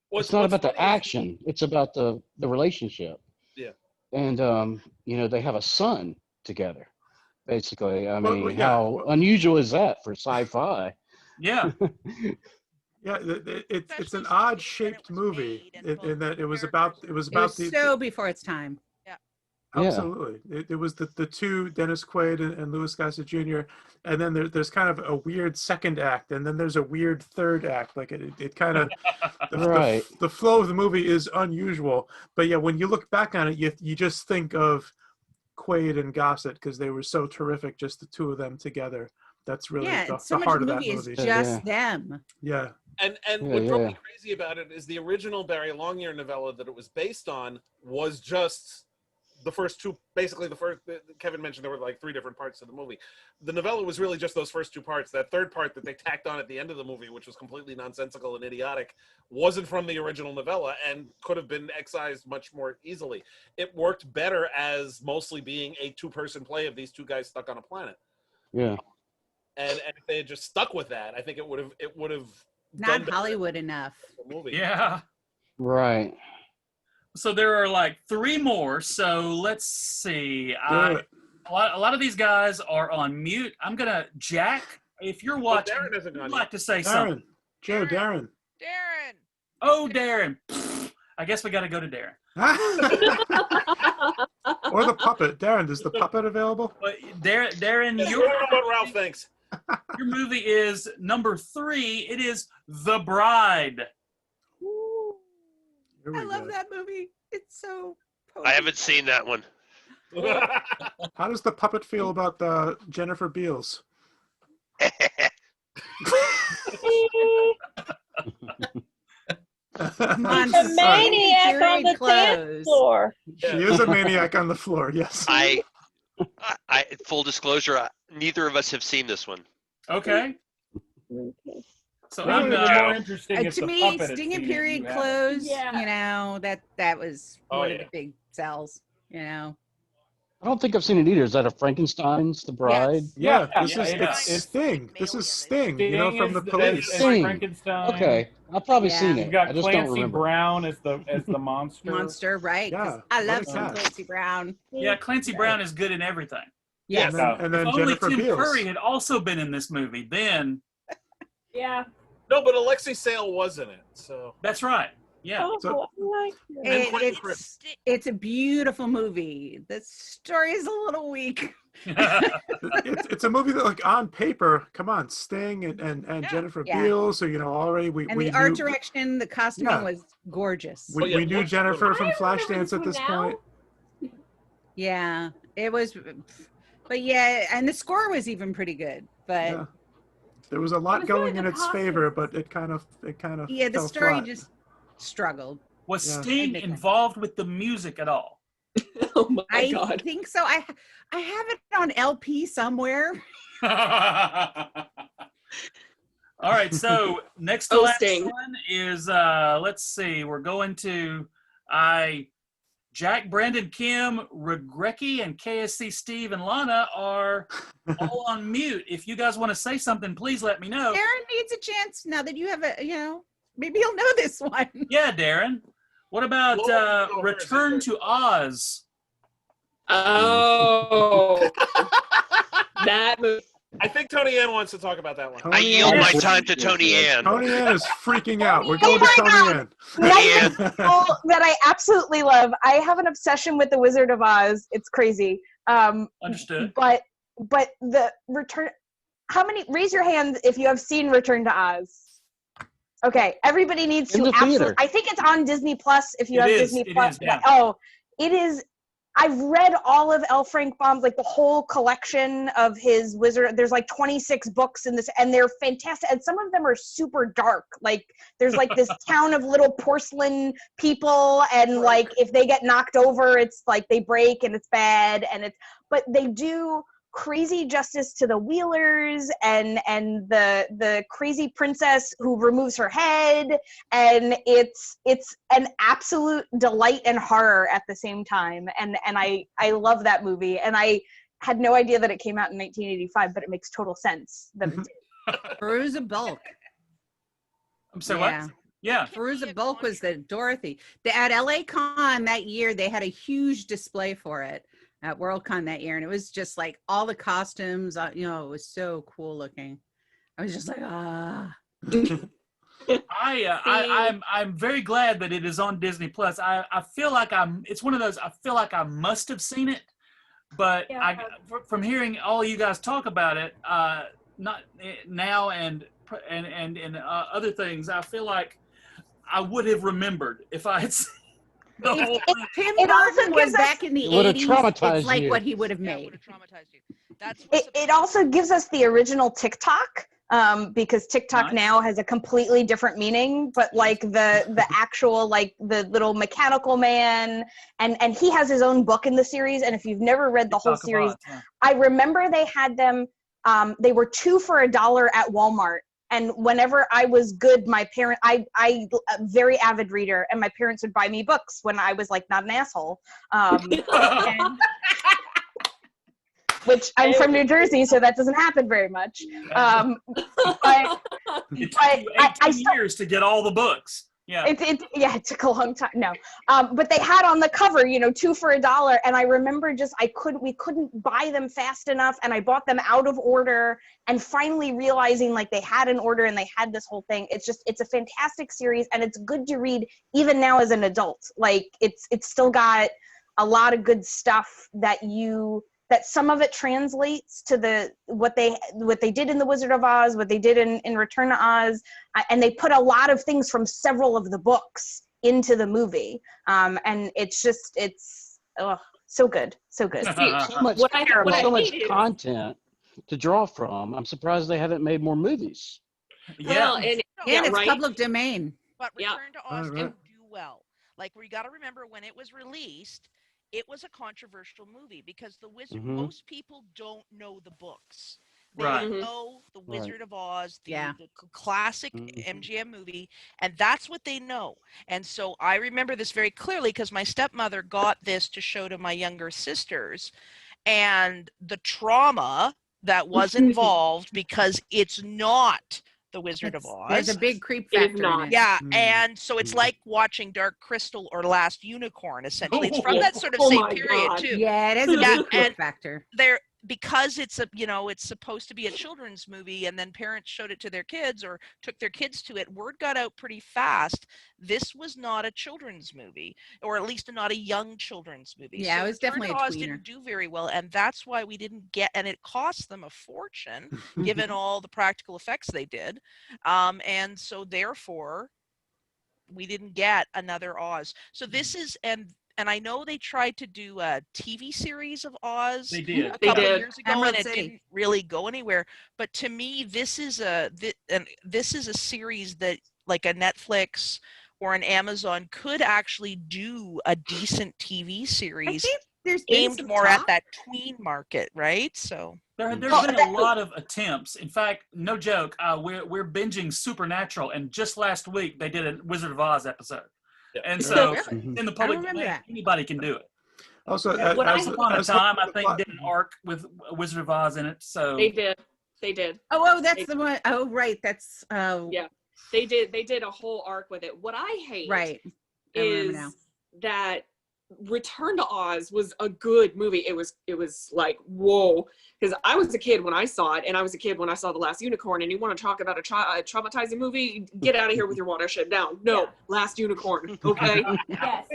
What's It's not about the funny is- action. It's about the relationship. Yeah. And they have a son together. Basically, I Well, mean, yeah. how unusual is that for sci-fi? Yeah. Yeah, it's an odd shaped movie in that it was about It was so before its time. Absolutely. It was the two, Dennis Quaid and Louis Gossett Jr., and then there's kind of a weird second act, and then there's a weird third act. Like it kind of, Right. the flow of the movie is unusual. But yeah, when you look back on it, you just think of Quaid and Gossett because they were so terrific, just the two of them together. That's really so the much heart of of the that movie movie. is just them. Yeah. And what drove me crazy about it is the original Barry Longyear novella that it was based on was just the first two. Basically, Kevin mentioned there were like 3 different parts of the movie. The novella was really just those first 2 parts. That third part that they tacked on at the end of the movie, which was completely nonsensical and idiotic, wasn't from the original novella and could have been excised much more easily. It worked better as mostly being a 2-person play of these 2 guys stuck on a planet. Yeah. And if they had just stuck with that, I think it would have Not Hollywood enough. Movie. Yeah. Right. So there are like 3 more. So let's see. A lot of these guys are on mute. I'm gonna Jack. If you're watching, I'd like to say something. Darren. Oh, Darren. I guess we got to go to Darren. Or the puppet. Darren, is the puppet available? But Darren, you know what Ralph thinks. Your movie is number 3. It is The Bride. I love that movie. It's so I haven't seen that one. How does the puppet feel about the Jennifer Beals? He's a maniac on the dance floor. She is a maniac on the floor, yes. I full disclosure, neither of us have seen this one. Okay. So I'm more interesting if to the me, puppet had Stinging seen it, Period you haven't. closed. Yeah. You know, that was one of yeah. the big sells. You know. I don't think I've seen it either. Is that a Frankenstein's The Bride? Yeah, this Yeah, is it's Sting. This is Sting. You know, from the Sting Police. is Sting. Frankenstein. Okay, I've probably seen You've it. got I just don't Clancy remember. Brown as the monster. Monster, right? 'Cause Yeah, I love what a some cast. Clancy Brown. Yeah, Clancy Brown is good in everything. Yes. And then If only Jennifer Tim Beals. Curry had also been in this movie, then Yeah. No, but Alexei Sayle was in it. So that's right. Yeah. Oh, I like it. It's a beautiful movie. The story is a little weak. It's a movie that, like, on paper, come on, Sting and Jennifer Beals. So already we And we the art knew, direction, the costuming Yeah. was gorgeous. we knew Jennifer from Flashdance at this point. Yeah, it was. But yeah, and the score was even pretty good. But Yeah. There was a lot going in its favor, but it kind of yeah, the fell story flat. just struggled. Was Yeah. Sting involved with the music at all? Oh my I God. think so. I have it on LP somewhere. All right, so next to Oh, last Sting. one is let's see, we're going to Jack, Brandon, Kim, Regrecki, and KSC Steve and Lana are all on mute. If you guys want to say something, please let me know. Darren needs a chance now that you have maybe he'll know this one. Yeah, Darren. What about Return to Oz? Oh, that movie. I think Tony Ann wants to talk about that one. I yield my time to Tony Ann. Tony Ann is freaking out. We're going to Tony Ann. Nightmare that I absolutely love. I have an obsession with the Wizard of Oz. It's crazy. Understood. But the return. How many? Raise your hand if you have seen Return to Oz. Okay, everybody needs In to the absolutely. theater. I think it's on Disney Plus. If you It have is, Disney it Plus, is, yeah. Oh, it is I've read all of L. Frank Baum's, like the whole collection of his wizard. There's like 26 books in this, and they're fantastic. And some of them are super dark. Like there's like this town of little porcelain people, and like if they get knocked over, it's like they break and it's bad. But they do crazy justice to the Wheelers and the crazy princess who removes her head, and it's an absolute delight and horror at the same time, and I love that movie, and I had no idea that it came out in 1985, but it makes total sense that it did. Veruza Balk. I'm sorry, what? Yeah. Veruza Balk was the Dorothy. At LA Con that year, they had a huge display for it at Worldcon that year, and it was just like all the costumes, it was so cool looking. I was just like, I'm very glad that it is on Disney Plus. I feel like it's one of those, I feel like I must have seen it, but from hearing all you guys talk about it, not now and other things, I feel like I would have remembered if I had seen if Tim Burton was back in the 80s, it's like what he would have made. It also gives us the original TikTok, because TikTok now has a completely different meaning, but like the actual, like the little mechanical man, and he has his own book in the series, and if you've never read the whole series, I remember they had them, they were $2 for $1 at Walmart. And whenever I was good, my parent, I a very avid reader, and my parents would buy me books when I was like not an asshole. Which I'm from New Jersey, so that doesn't happen very much. But it took you 18 years to get all the books. Yeah. It took a long time. No, but they had on the cover, $2 for $1, and I remember we couldn't buy them fast enough, and I bought them out of order, and finally realizing like they had an order and they had this whole thing. It's a fantastic series, and it's good to read even now as an adult. Like it's still got a lot of good stuff that some of it translates to what they did in The Wizard of Oz, what they did in Return to Oz, and they put a lot of things from several of the books into the movie, and it's so good, so good. So much content to draw from. I'm surprised they haven't made more movies. Well, and it's public domain. But Return to Oz didn't do well. Like, we got to remember when it was released, it was a controversial movie because the Wizard, most people don't know the books. They know the Wizard of Oz, the classic MGM movie, and that's what they know. And so I remember this very clearly because my stepmother got this to show to my younger sisters, and the trauma that was involved because it's not the Wizard of Oz. There's a big creep factor in it. Yeah, and so it's like watching Dark Crystal or Last Unicorn, essentially. It's from that sort of same period, too. Yeah, it is a big creep factor. Because it's it's supposed to be a children's movie, and then parents showed it to their kids or took their kids to it, word got out pretty fast. This was not a children's movie, or at least not a young children's movie. Yeah, so it was definitely a Oz tweener. didn't do very well, and that's why we didn't get, and it cost them a fortune, given all the practical effects they did, and so therefore we didn't get another Oz. So this is, and I know they tried to do a TV series of Oz a couple of years ago, and it didn't really go anywhere. But to me, this is a series that, like a Netflix or an Amazon, could actually do a decent TV series aimed more at that tween market, right? So there's been a lot of attempts. In fact, no joke, we're binging Supernatural, and just last week they did a Wizard of Oz episode. And so, in the public domain, anybody can do it. Also, once upon a time, I think did an arc with Wizard of Oz in it. So they did. Oh, that's the one. Oh, right. That's yeah. They did a whole arc with it. What I hate is that Return to Oz was a good movie. It was like, whoa, because I was a kid when I saw it, and I was a kid when I saw The Last Unicorn, and you want to talk about a traumatizing movie? Get out of here with your watershed down. No, Last Unicorn, okay? Yes.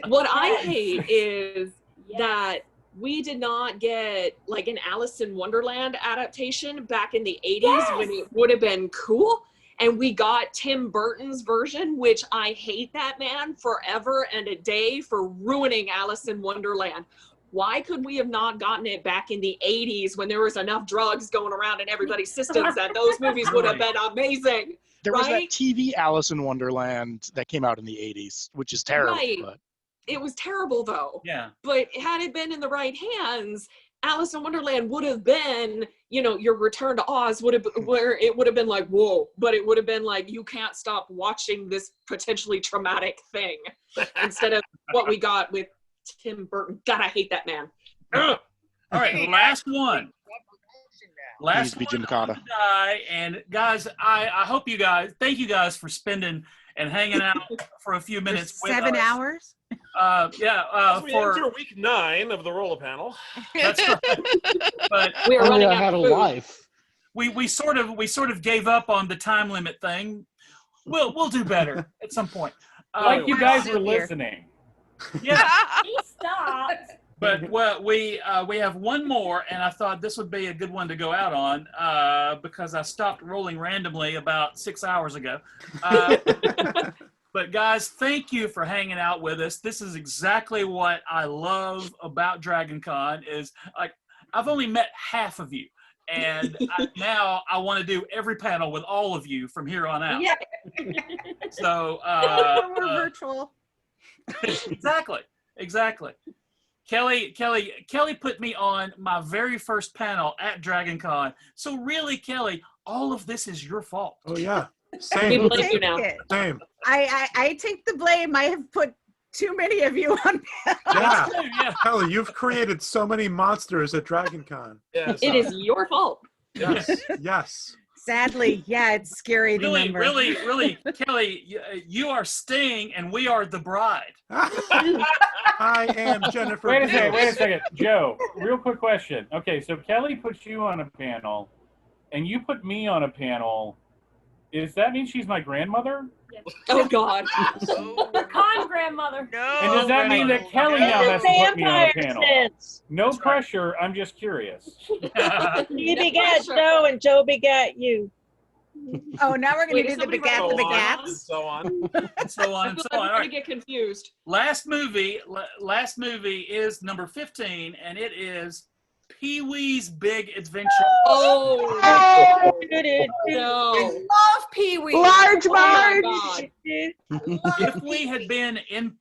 What I hate is that we did not get like an Alice in Wonderland adaptation back in the 80s when it would have been cool. And we got Tim Burton's version, which I hate that man forever and a day for ruining Alice in Wonderland. Why could we have not gotten it back in the 80s when there was enough drugs going around in everybody's systems that those movies would have been amazing? There was that right? TV Alice in Wonderland that came out in the 80s, which is terrible. Right. But It was terrible though. Yeah. But had it been in the right hands, Alice in Wonderland would have been, you know, your Return to Oz would have, where it would have been like, whoa, but it would have been like, you can't stop watching this potentially traumatic thing, instead of what we got with Tim Burton. God, I hate that man. All right, last one. Last be Jim Cotta. And guys, I hope you guys, thank you guys for spending and hanging out for a few minutes. For 7 hours? As we for enter week 9 of the roller panel. That's right. But we are running I out had a of food. life. We sort of gave up on the time limit thing. We'll do better at some point. Like you guys were listening. Yeah. He stopped. But well, we have one more, and I thought this would be a good one to go out on because I stopped rolling randomly about 6 hours ago. But guys, thank you for hanging out with us. This is exactly what I love about Dragon Con is like I've only met half of you. And now I want to do every panel with all of you from here on out. Yeah. So we're virtual. Exactly. Kelly put me on my very first panel at Dragon Con. So really, Kelly, all of this is your fault. Oh yeah. We Same. blame you now. Same. I take the blame. I have put too many of you on. Yeah. Yeah. Kelly, you've created so many monsters at Dragon Con. Yes. It is your fault. Yes. Yes. Sadly, yeah, it's scary to remember. Really, Kelly, you are staying and we are the bride. I am Jennifer. Wait a Beals. second. Joe, real quick question. Okay, so Kelly puts you on a panel, and you put me on a panel. Does that mean she's my grandmother? Yes. Oh God. Your con grandmother. No. And does that mean that Kelly now has to put me on a panel? Sense. No pressure. I'm just curious. You begat Joe and Joe begat you. Oh, now we're going to do the somebody begat write the those begats. And so on. And so on and so on. I'm All gonna right. get confused. Last movie is number 15, and it is Pee-wee's Big Adventure. Oh, No. no. Love Pee-wee. Large Oh my Marge. If we had been in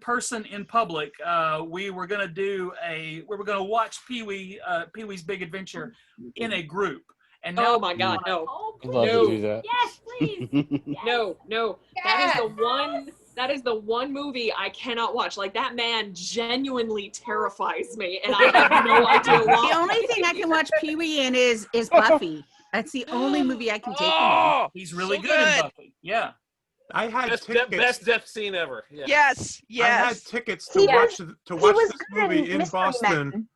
person in public, we were gonna watch Pee-wee's Big Adventure in a group. And now Oh my God, no. Oh, I'd love No. to do that. yes, please. No. That is the one movie I cannot watch. Like that man genuinely terrifies me, and I have no idea why. The only thing I can watch Pee Wee in is Buffy. That's the only movie I can take him in. Oh, he's really so good in Buffy. Yeah. I had Best tickets. death scene ever. Yeah. Yes. I had Yes. tickets He to watch was this good movie in Mystery Boston. Men.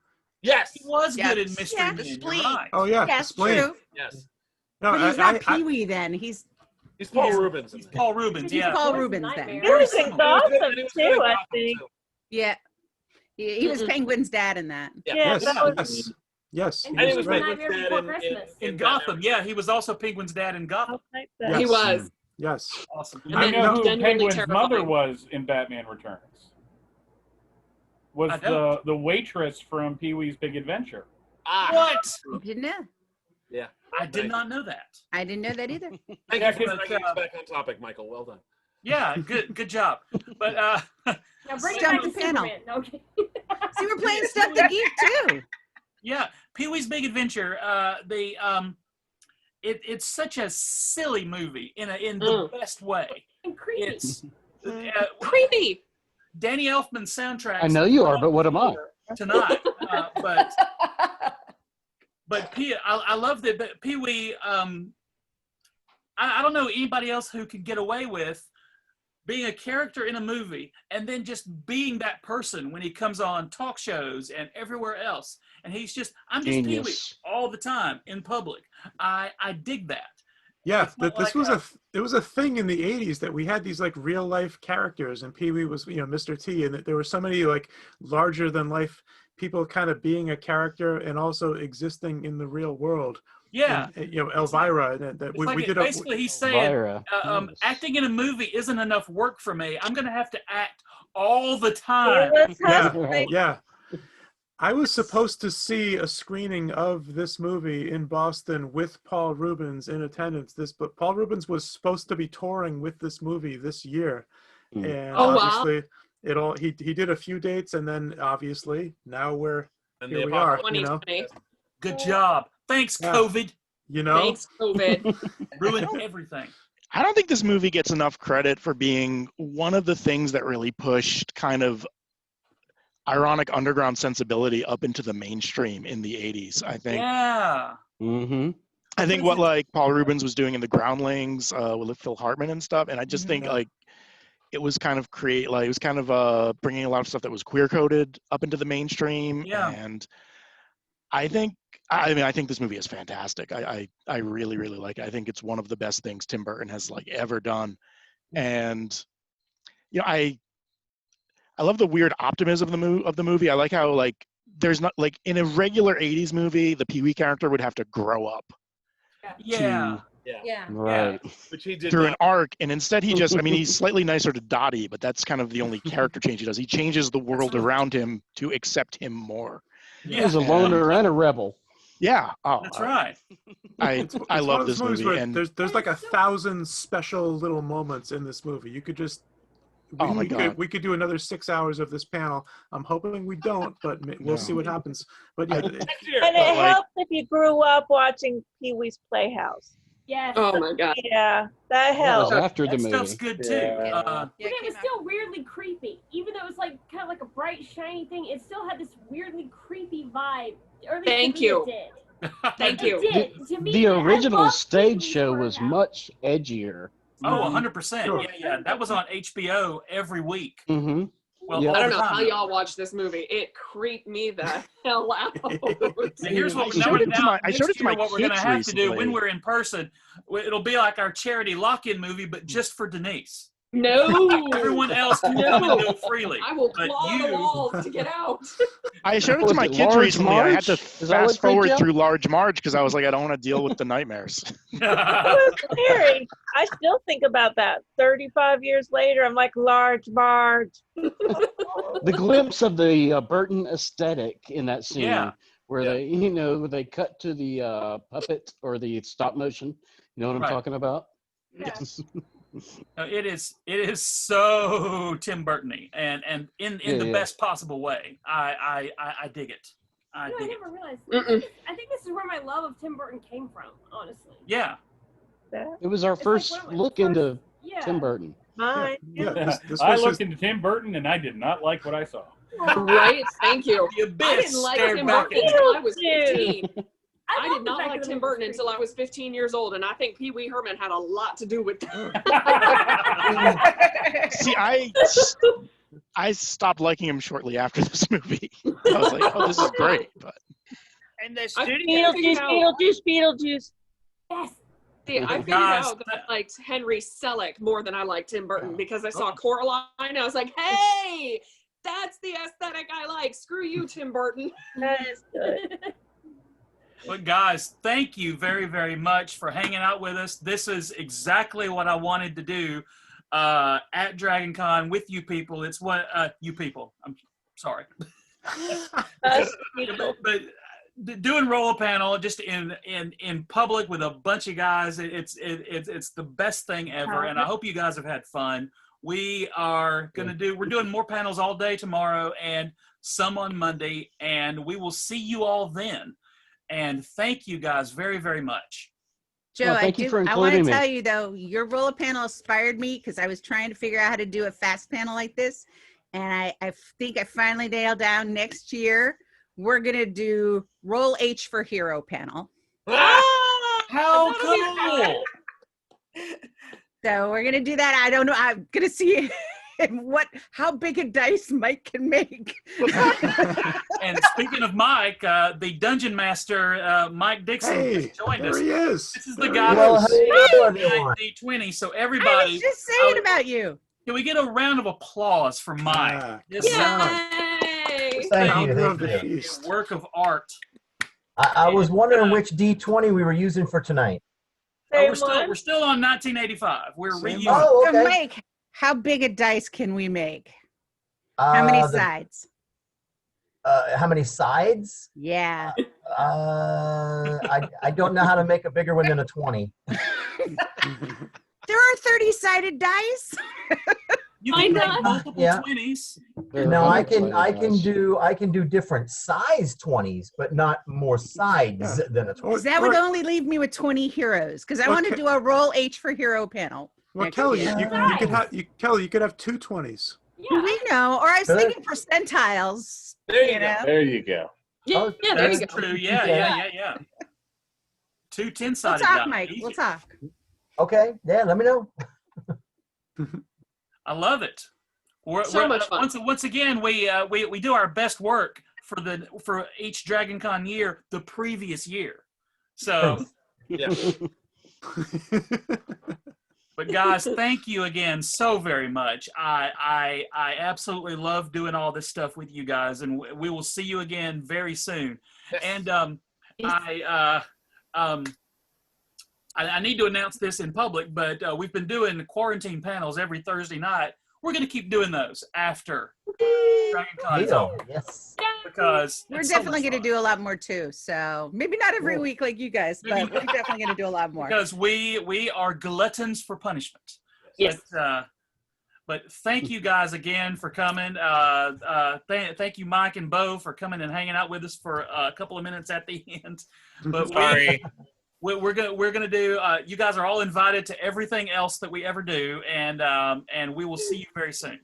Yes. He was Yes. good in Mystery Yeah. Men. The You're spleen. right. Oh yeah, Yes, Spleen. true. Yes. No, But he's not Pee Wee then. He's Paul Rubens. in it. Paul Rubens. he's Yeah. Paul Boy's Rubens then. Nightmare. He was And exhausted he was good in too, I Gotham, think. too. Yeah. He was Penguin's dad in that. Yeah. Yeah, Yes, that was yes. And And he he was was in Penguin's Nightmare dad Before in Christmas. In Batman Gotham. Returns. Yeah, he was also Penguin's dad in Gotham. I'll type that. Yes. He was. Yes. Awesome. And I then know who genuinely Penguin's terrifying. mother was in Batman Returns. Was I don't. the waitress from Pee-wee's Big Adventure. Ah. What? You didn't know. Yeah. I did not know that. I didn't know that either. Thank Yeah, you for 'cause, bringing us back on topic, Michael. Well done. Yeah, good job. But Now bring it Jump back to the panel. Superman. Okay. See, we're playing Stuff the Geek too. yeah, Pee-wee's Big Adventure. It's such a silly movie in the best way. And creepy. It's Creepy. Danny Elfman's soundtrack. I know you are, but what am I? Tonight, but I love that. But Pee-wee, I don't know anybody else who could get away with being a character in a movie and then just being that person when he comes on talk shows and everywhere else. And I'm just Pee-wee Genius. all the time in public. I dig that. Yeah, It's not this like was it was a thing in the 80s that we had these like real life characters, and Pee-wee was, Mr. T, and that there were so many like larger than life people kind of being a character and also existing in the real world. Yeah. And, Elvira, that we did basically he's saying Elvira. acting in a movie isn't enough work for me. I'm going to have to act all the time. Yeah. I was supposed to see a screening of this movie in Boston with Paul Rubens in attendance. But Paul Rubens was supposed to be touring with this movie this year, and obviously he did a few dates, and then obviously now here we are. You know, good job. Thanks, COVID. You know, thanks, COVID. Ruined everything. I don't think this movie gets enough credit for being one of the things that really pushed kind of ironic underground sensibility up into the mainstream in the 80s, I think. Yeah. Mm-hmm. I think what like Paul Rubens was doing in the Groundlings with Phil Hartman and stuff, and I just think like it was kind of bringing a lot of stuff that was queer coded up into the mainstream. Yeah. And I think this movie is fantastic. I really, really like it. I think it's one of the best things Tim Burton has like ever done. And you know, I love the weird optimism of the movie. I like how like there's not like in a regular 80s movie, the Pee-wee character would have to grow up. Yeah. Right. Which he did through an arc, and instead he just, I mean, he's slightly nicer to Dottie, but that's kind of the only character change he does. He changes the world around him to accept him more. He was a loner and a rebel. Yeah. Oh, That's right. I love this movie. Where And there's like 1,000 special little moments in this movie. You could just we could do another 6 hours of this panel. I'm hoping we don't, but we'll see what happens. But yeah, And it helps if you grew up watching Pee-wee's Playhouse. Yes. Oh my God. Yeah, that helps. after the that movie. stuff's good too. But it was still weirdly creepy. Even though it was like kind of like a bright, shiny thing, it still had this weirdly creepy vibe. Or at least Thank to me you. It did. Thank you. It did. To me, The I original loved stage Pee-wee's show was Playhouse. much edgier. Oh, 100%. Sure. Yeah. That was on HBO every week. Mm-hmm. Well, Yep. all I don't the know how time. y'all watch this movie. It creeped me the hell out. And here's what I showed it to my what we're gonna kids have to do recently. when we're in person. It'll be like our charity lock-in movie, but just for Denise. No. Everyone else can come and go freely. I will but claw the you. walls to get out. I showed it to Was my it kids Large recently. I had to Marge? Is that what fast freaked forward you out? through Large Marge because I was like, I don't want to deal with the nightmares. It was scary. I still think about that. 35 years later, I'm like, Large Marge. The glimpse of the Burton aesthetic in that scene, where they cut to the puppet or the stop motion. You know what I'm Right. talking about? Yes. No, it is so Tim Burton-y and in the best possible way. I dig it. I I dig it. never realized. Mm-mm. I think this is where my love of Tim Burton came from, honestly. Yeah. It was our It's like first one of my look first- into Yeah. Tim Burton. Mine. This I was looked into Tim Burton and I did not like what I saw. Right? Thank you. The I abyss didn't like stared Tim back Burton at until me. I was 15. I love did the not fact like that Tim it Burton was until I was 15 years old, and I think Pee Wee Herman had a lot to do with that. See, I stopped liking him shortly after this movie. I was like, oh, this is great. But And the I studio. figured out- Beetlejuice. Yes. See, I figured Guys, out that I liked Henry Selick more than I liked Tim Burton because I saw Coraline. I was like, hey, that's the aesthetic I like. Screw you, Tim Burton. That is good. But guys, thank you very, very much for hanging out with us. This is exactly what I wanted to do at Dragon Con with you people. It's what you people. I'm sorry. but doing roll panel just in public with a bunch of guys, it's the best thing ever, and I hope you guys have had fun. We're doing more panels all day tomorrow and some on Monday, and we will see you all then. And thank you guys very, very much. Joe, Well, thank you for I want to including me. tell you though, your roller panel inspired me because I was trying to figure out how to do a fast panel like this. And I think I finally nailed down next year, we're going to do Roll H for Hero panel. How cool! So we're going to do that. I don't know. I'm going to see how big a dice Mike can make. And speaking of Mike, the Dungeon Master, Mike Dixon, just joined us. There he is. This is the There guy he is. who's D20. So everybody, I was just saying about you. Can we get a round of applause for Mike? This is Thank you. a work of art. I was wondering which D20 we were using for tonight. We're still on 1985. We're reusing. Oh, okay. So Mike, how big a dice can we make? How many sides? how many sides? Yeah. I don't know how to make a bigger one than a 20. There are 30-sided dice. You can make multiple 20s. No, I can do different size 20s, but not more sides than a 20. Because that would only leave me with 20 heroes. Because I want to do a roll H for hero panel. Well, Kelly, you could have 2 20s. Yeah, I know. Or I was thinking percentiles. There you know? go. There you go. Yeah, there That's you go. true. Yeah. 2 10-sided We'll talk, dice. Mike. Easy. We'll talk. Okay, yeah, let me know. I love it. So much fun. Once again, we do our best work for each Dragon Con year the previous year. So, Yeah. But guys, thank you again so very much. I absolutely love doing all this stuff with you guys, and we will see you again very soon. And I need to announce this in public, but we've been doing quarantine panels every Thursday night. We're going to keep doing those after Dragon Con is over. Yes. Because we're definitely going to do a lot more too. So maybe not every week like you guys, but we're definitely going to do a lot more. Because we are gluttons for punishment. Yes. But thank you guys again for coming. Thank you, Mike and Bo, for coming and hanging out with us for a couple of minutes at the end. But Sorry. We're gonna do. You guys are all invited to everything else that we ever do, and we will see you very soon.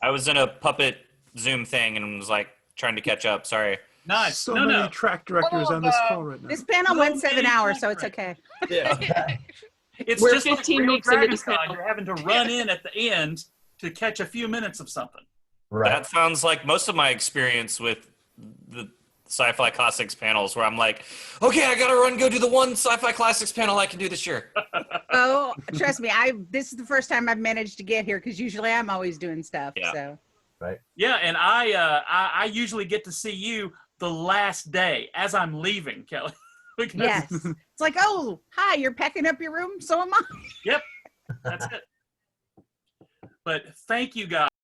I was in a puppet Zoom thing and was like trying to catch up. Sorry. Nice. So many track directors on this call right now. This panel went 7 hours, so it's okay. Yeah. It's We're just 15 like real weeks into Dragon this Con. panel. You're having to run in at the end to catch a few minutes of something. Right. That sounds like most of my experience with the Sci-Fi Classics panels, where I'm like, okay, I gotta run, go do the one Sci-Fi Classics panel I can do this year. Oh, trust me, this is the first time I've managed to get here because usually I'm always doing stuff. Yeah. So. Right. Yeah, and I usually get to see you the last day as I'm leaving, Kelly. Because- Yes. It's like, oh, hi, you're packing up your room, so am I. Yep. That's it. But thank you guys.